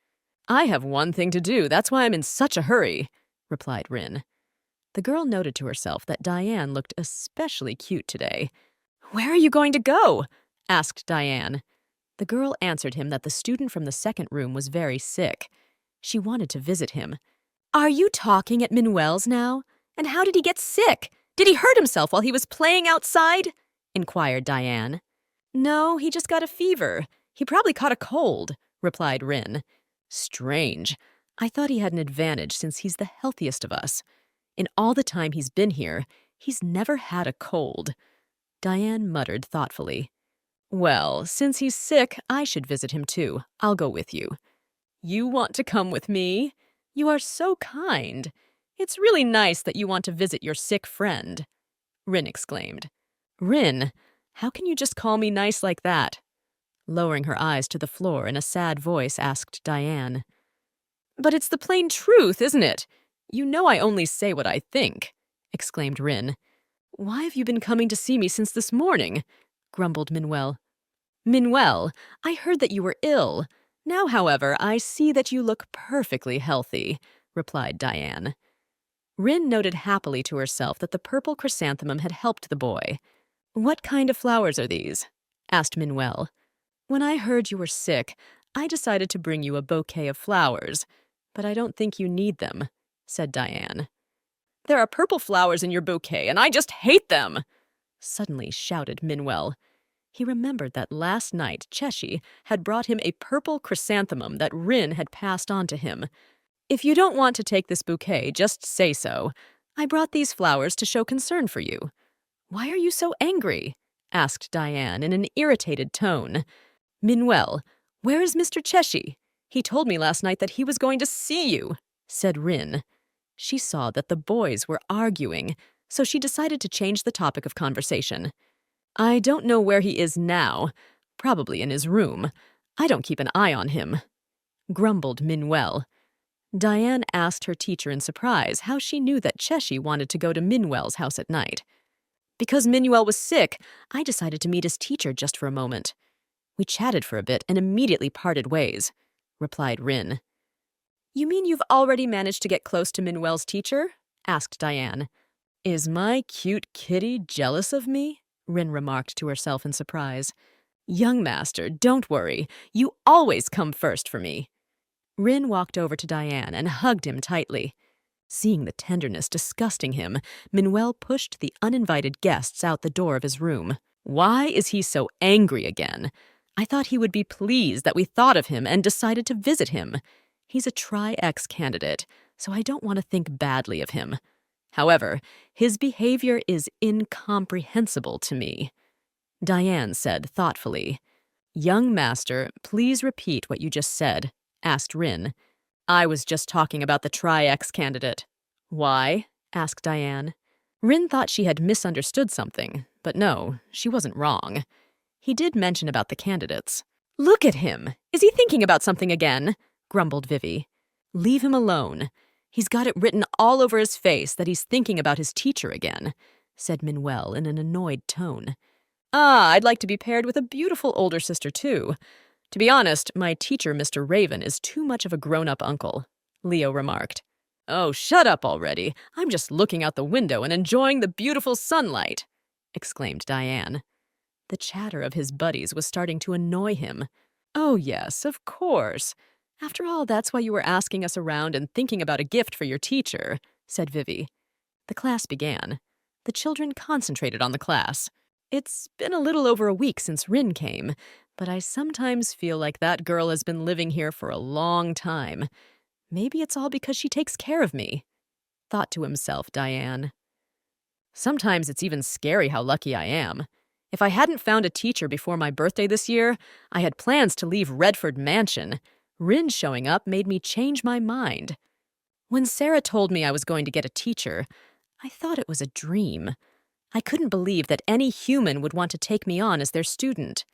"I have one thing to do, that's why I'm in such a hurry," replied Rin. The girl noted to herself that Diane looked especially cute today. "Where are you going to go?" asked Diane. The girl answered him that the student from the second room was very sick. She wanted to visit him. "Are you talking at Minwell's now? And how did he get sick? Did he hurt himself while he was playing outside?" inquired Diane. "No, he just got a fever. He probably caught a cold," replied Rin. "Strange. I thought he had an advantage since he's the healthiest of us. In all the time he's been here, he's never had a cold." Diane muttered thoughtfully. "Well, since he's sick, I should visit him too. I'll go with you." "You want to come with me? You are so kind. It's really nice that you want to visit your sick friend," Rin exclaimed. "Rin, how can you just call me nice like that?" Lowering her eyes to the floor in a sad voice, asked Diane. "But it's the plain truth, isn't it? You know I only say what I think," exclaimed Rin. "Why have you been coming to see me since this morning?" grumbled Minwell. "Minwell, I heard that you were ill. Now, however, I see that you look perfectly healthy," replied Diane. Rin noted happily to herself that the purple chrysanthemum had helped the boy. What kind of flowers are these? Asked Manuel. When I heard you were sick, I decided to bring you a bouquet of flowers, but I don't think you need them, said Diane. There are purple flowers in your bouquet, and I just hate them! Suddenly shouted Manuel. He remembered that last night Cheshi had brought him a purple chrysanthemum that Rin had passed on to him. If you don't want to take this bouquet, just say so. I brought these flowers to show concern for you. Why are you so angry? Asked Diane in an irritated tone. Manuel, where is Mr. Cheshi? He told me last night that he was going to see you, said Rin. She saw that the boys were arguing, so she decided to change the topic of conversation. I don't know where he is now. Probably in his room. I don't keep an eye on him, grumbled Manuel. Diane asked her teacher in surprise how she knew that Cheshi wanted to go to Manuel's house at night. Because Manuel was sick, I decided to meet his teacher just for a moment. We chatted for a bit and immediately parted ways, replied Rin. You mean you've already managed to get close to Manuel's teacher? Asked Diane. Is my cute kitty jealous of me? Rin remarked to herself in surprise. Young master, don't worry. You always come first for me. Rin walked over to Diane and hugged him tightly. Seeing the tenderness disgusting him, Manuel pushed the uninvited guests out the door of his room. Why is he so angry again? I thought he would be pleased that we thought of him and decided to visit him. He's a Tri-X candidate, so I don't want to think badly of him. However, his behavior is incomprehensible to me. Diane said thoughtfully. Young master, please repeat what you just said, asked Rin. I was just talking about the Tri-X candidate. Why? Asked Diane. Rin thought she had misunderstood something, but no, she wasn't wrong. He did mention about the candidates. Look at him! Is he thinking about something again? Grumbled Vivi. Leave him alone. He's got it written all over his face that he's thinking about his teacher again, said Manuel in an annoyed tone. Ah, I'd like to be paired with a beautiful older sister, too. To be honest, my teacher, Mr. Raven, is too much of a grown-up uncle, Leo remarked. Oh, shut up already. I'm just looking out the window and enjoying the beautiful sunlight, exclaimed Diane. The chatter of his buddies was starting to annoy him. Oh, yes, of course. After all, that's why you were asking us around and thinking about a gift for your teacher, said Vivi. The class began. The children concentrated on the class. It's been a little over a week since Rin came, but I sometimes feel like that girl has been living here for a long time. Maybe it's all because she takes care of me, thought to himself Diane. Sometimes it's even scary how lucky I am. If I hadn't found a teacher before my birthday this year, I had plans to leave Redford Mansion. Rin showing up made me change my mind. When Sarah told me I was going to get a teacher, I thought it was a dream. I couldn't believe that any human would want to take me on as their student.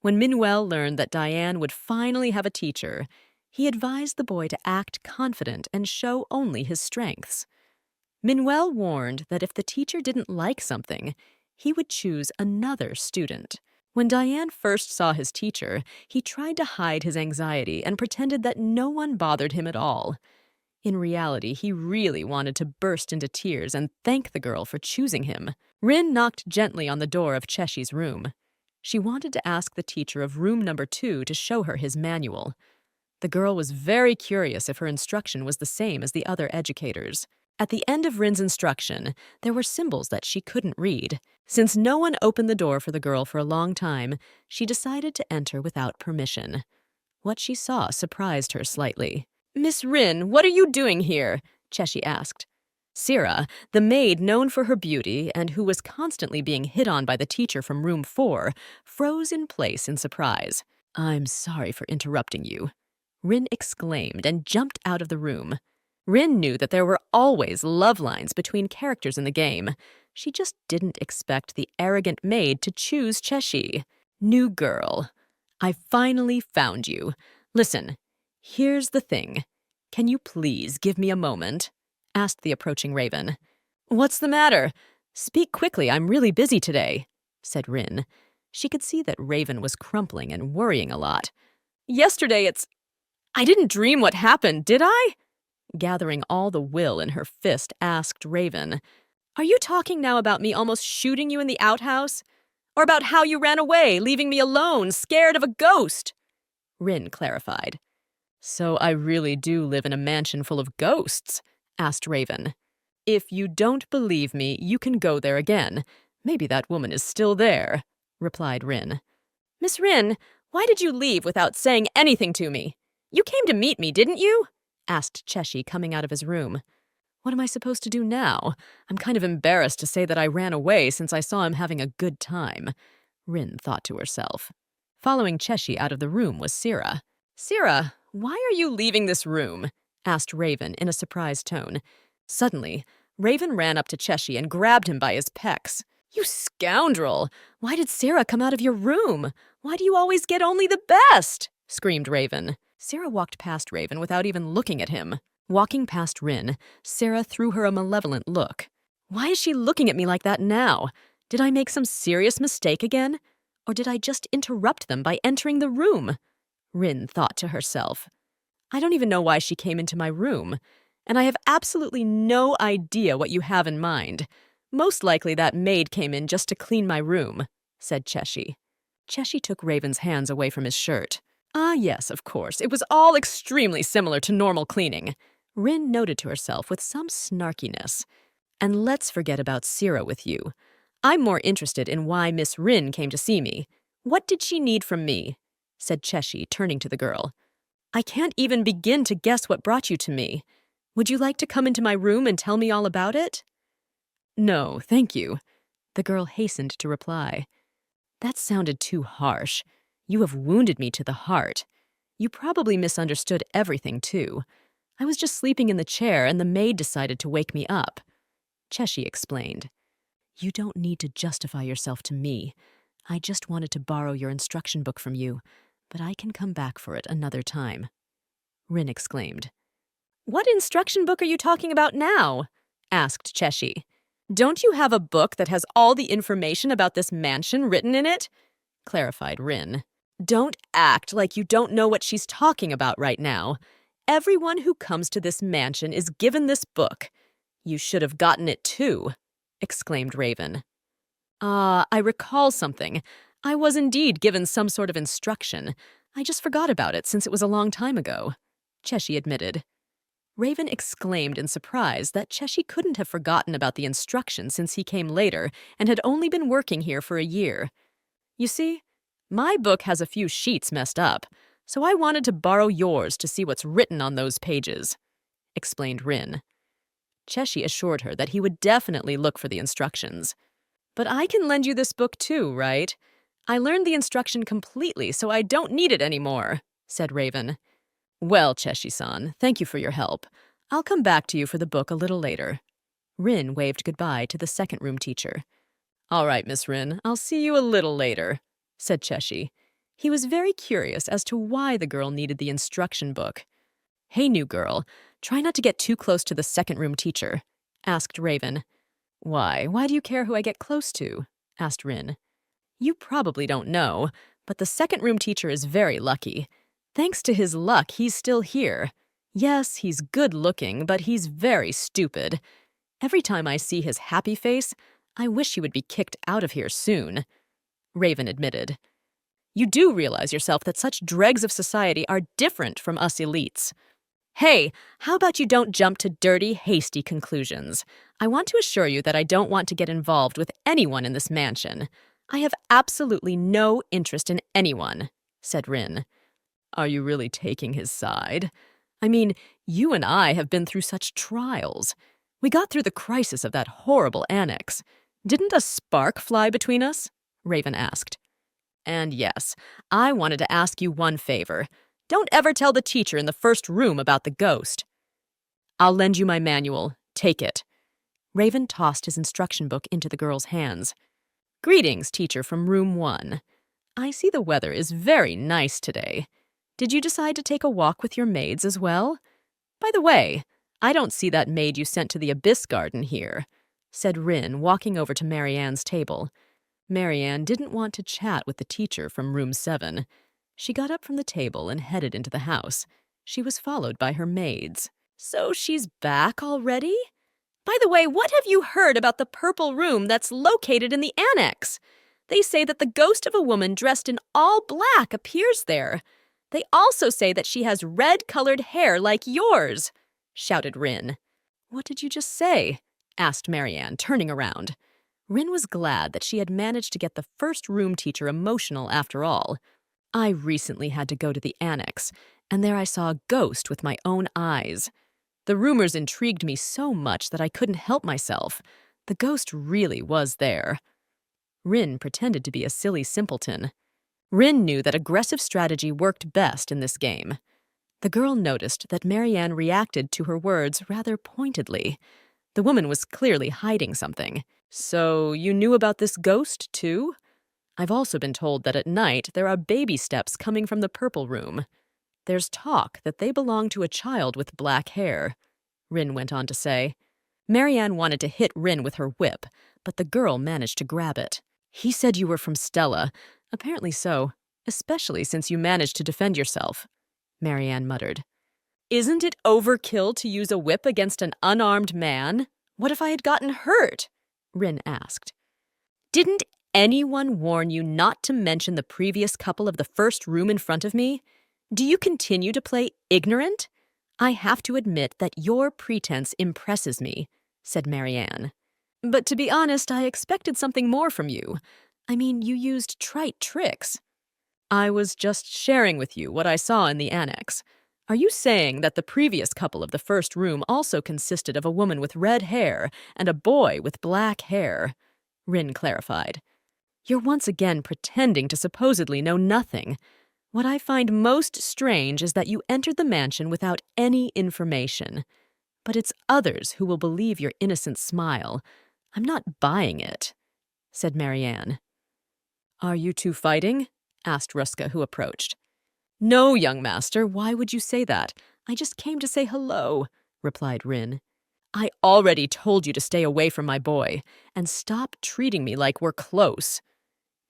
When Manuel learned that Diane would finally have a teacher, he advised the boy to act confident and show only his strengths. Manuel warned that if the teacher didn't like something, he would choose another student. When Diane first saw his teacher, he tried to hide his anxiety and pretended that no one bothered him at all. In reality, he really wanted to burst into tears and thank the girl for choosing him. Rin knocked gently on the door of Cheshi's room. She wanted to ask the teacher of room number 2 to show her his manual. The girl was very curious if her instruction was the same as the other educators. At the end of Rin's instruction, there were symbols that she couldn't read. Since no one opened the door for the girl for a long time, she decided to enter without permission. What she saw surprised her slightly. Miss Rin, what are you doing here? Cheshi asked. Sira, the maid known for her beauty and who was constantly being hit on by the teacher from room 4, froze in place in surprise. I'm sorry for interrupting you, Rin exclaimed and jumped out of the room. Rin knew that there were always love lines between characters in the game. She just didn't expect the arrogant maid to choose Cheshi. New girl, I finally found you. Listen, here's the thing. Can you please give me a moment? Asked the approaching Raven. What's the matter? Speak quickly, I'm really busy today, said Rin. She could see that Raven was crumpling and worrying a lot. Yesterday I didn't dream what happened, did I? Gathering all the will in her fist, asked Raven. Are you talking now about me almost shooting you in the outhouse? Or about how you ran away, leaving me alone, scared of a ghost? Rin clarified. So I really do live in a mansion full of ghosts? Asked Raven. If you don't believe me, you can go there again. Maybe that woman is still there, replied Rin. Miss Rin, why did you leave without saying anything to me? You came to meet me, didn't you? Asked Cheshi, coming out of his room. What am I supposed to do now? I'm kind of embarrassed to say that I ran away since I saw him having a good time, Rin thought to herself. Following Cheshi out of the room was Sira. Sira, why are you leaving this room? Asked Raven in a surprised tone. Suddenly, Raven ran up to Cheshi and grabbed him by his pecs. You scoundrel! Why did Sira come out of your room? Why do you always get only the best? Screamed Raven. Sira walked past Raven without even looking at him. Walking past Rin, Sira threw her a malevolent look. Why is she looking at me like that now? Did I make some serious mistake again? Or did I just interrupt them by entering the room? Rin thought to herself. I don't even know why she came into my room, and I have absolutely no idea what you have in mind. Most likely that maid came in just to clean my room, said Cheshi. Cheshi took Raven's hands away from his shirt. Ah, yes, of course. It was all extremely similar to normal cleaning, Rin noted to herself with some snarkiness. And let's forget about Sira with you. I'm more interested in why Miss Rin came to see me. What did she need from me? Said Cheshi, turning to the girl. I can't even begin to guess what brought you to me. Would you like to come into my room and tell me all about it? No, thank you, the girl hastened to reply. That sounded too harsh. You have wounded me to the heart. You probably misunderstood everything, too. I was just sleeping in the chair and the maid decided to wake me up. Cheshi explained. You don't need to justify yourself to me. I just wanted to borrow your instruction book from you, but I can come back for it another time. Rin exclaimed. What instruction book are you talking about now? Asked Cheshi. Don't you have a book that has all the information about this mansion written in it? Clarified Rin. Don't act like you don't know what she's talking about right now. Everyone who comes to this mansion is given this book. You should have gotten it too, exclaimed Raven. I recall something. I was indeed given some sort of instruction. I just forgot about it since it was a long time ago, Cheshi admitted. Raven exclaimed in surprise that Cheshi couldn't have forgotten about the instruction since he came later and had only been working here for a year. You see, my book has a few sheets messed up, so I wanted to borrow yours to see what's written on those pages, explained Rin. Cheshi assured her that he would definitely look for the instructions. But I can lend you this book too, right? I learned the instruction completely, so I don't need it anymore, said Raven. Well, Cheshi-san, thank you for your help. I'll come back to you for the book a little later. Rin waved goodbye to the second-room teacher. All right, Miss Rin, I'll see you a little later, said Cheshi. He was very curious as to why the girl needed the instruction book. Hey, new girl, try not to get too close to the second-room teacher, asked Raven. Why do you care who I get close to? Asked Rin. You probably don't know, but the second-room teacher is very lucky. Thanks to his luck, he's still here. Yes, he's good-looking, but he's very stupid. Every time I see his happy face, I wish he would be kicked out of here soon, Raven admitted. You do realize yourself that such dregs of society are different from us elites. Hey, how about you don't jump to dirty, hasty conclusions? I want to assure you that I don't want to get involved with anyone in this mansion. I have absolutely no interest in anyone, said Rin. Are you really taking his side? I mean, you and I have been through such trials. We got through the crisis of that horrible annex. Didn't a spark fly between us? Raven asked. And yes, I wanted to ask you one favor. Don't ever tell the teacher in the first room about the ghost. I'll lend you my manual. Take it. Raven tossed his instruction book into the girl's hands. Greetings, teacher from room 1. I see the weather is very nice today. Did you decide to take a walk with your maids as well? By the way, I don't see that maid you sent to the Abyss Garden here, said Rin, walking over to Marianne's table. Marianne didn't want to chat with the teacher from room 7. She got up from the table and headed into the house. She was followed by her maids. So she's back already? By the way, what have you heard about the purple room that's located in the annex? They say that the ghost of a woman dressed in all black appears there. They also say that she has red-colored hair like yours, shouted Rin. What did you just say? Asked Marianne, turning around. Rin was glad that she had managed to get the first room teacher emotional after all. I recently had to go to the annex, and there I saw a ghost with my own eyes. The rumors intrigued me so much that I couldn't help myself. The ghost really was there. Rin pretended to be a silly simpleton. Rin knew that aggressive strategy worked best in this game. The girl noticed that Marianne reacted to her words rather pointedly. The woman was clearly hiding something. So you knew about this ghost, too? I've also been told that at night there are baby steps coming from the purple room. There's talk that they belong to a child with black hair, Rin went on to say. Marianne wanted to hit Rin with her whip, but the girl managed to grab it. He said you were from Stella. Apparently so, especially since you managed to defend yourself, Marianne muttered. Isn't it overkill to use a whip against an unarmed man? What if I had gotten hurt? Rin asked. Didn't anyone warn you not to mention the previous couple of the first room in front of me? Do you continue to play ignorant? I have to admit that your pretense impresses me, said Marianne. But to be honest, I expected something more from you. I mean, you used trite tricks. I was just sharing with you what I saw in the annex. Are you saying that the previous couple of the first room also consisted of a woman with red hair and a boy with black hair? Rin clarified. You're once again pretending to supposedly know nothing. What I find most strange is that you entered the mansion without any information. But it's others who will believe your innocent smile. I'm not buying it, said Marianne. Are you two fighting? Asked Ruska, who approached. No, young master, why would you say that? I just came to say hello, replied Rin. I already told you to stay away from my boy, and stop treating me like we're close.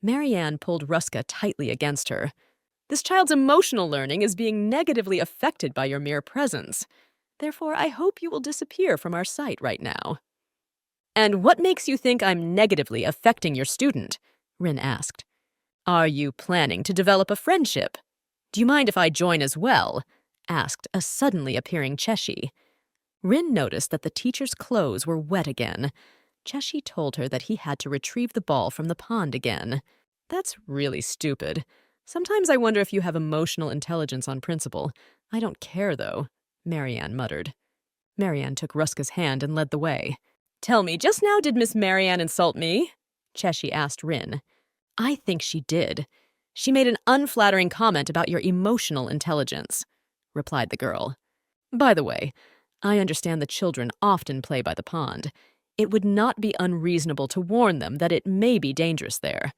Marianne pulled Ruska tightly against her. This child's emotional learning is being negatively affected by your mere presence. Therefore, I hope you will disappear from our sight right now. And what makes you think I'm negatively affecting your student? Rin asked. Are you planning to develop a friendship? Do you mind if I join as well? Asked a suddenly appearing Cheshi. Rin noticed that the teacher's clothes were wet again. Cheshi told her that he had to retrieve the ball from the pond again. That's really stupid. Sometimes I wonder if you have emotional intelligence on principle. I don't care, though, Marianne muttered. Marianne took Ruska's hand and led the way. Tell me, just now did Miss Marianne insult me? Cheshi asked Rin. I think she did. She made an unflattering comment about your emotional intelligence, replied the girl. By the way, I understand the children often play by the pond. It would not be unreasonable to warn them that it may be dangerous there.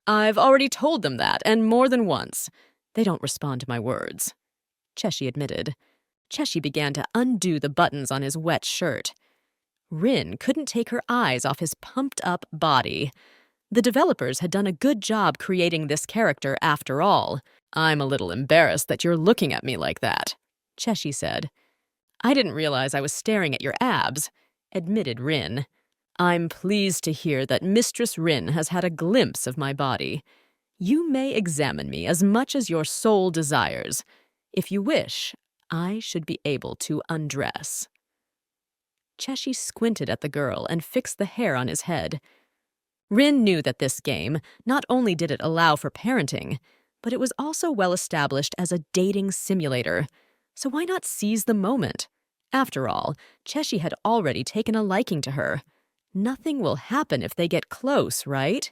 I've already told them that, and more than once. They don't respond to my words, Cheshi admitted. Cheshi began to undo the buttons on his wet shirt. Rin couldn't take her eyes off his pumped-up body. The developers had done a good job creating this character after all. I'm a little embarrassed that you're looking at me like that, Cheshi said. I didn't realize I was staring at your abs, admitted Rin. I'm pleased to hear that Mistress Rin has had a glimpse of my body. You may examine me as much as your soul desires. If you wish, I should be able to undress. Cheshi squinted at the girl and fixed the hair on his head. Rin knew that this game, not only did it allow for parenting, but it was also well established as a dating simulator. So why not seize the moment? After all, Cheshi had already taken a liking to her. Nothing will happen if they get close, right?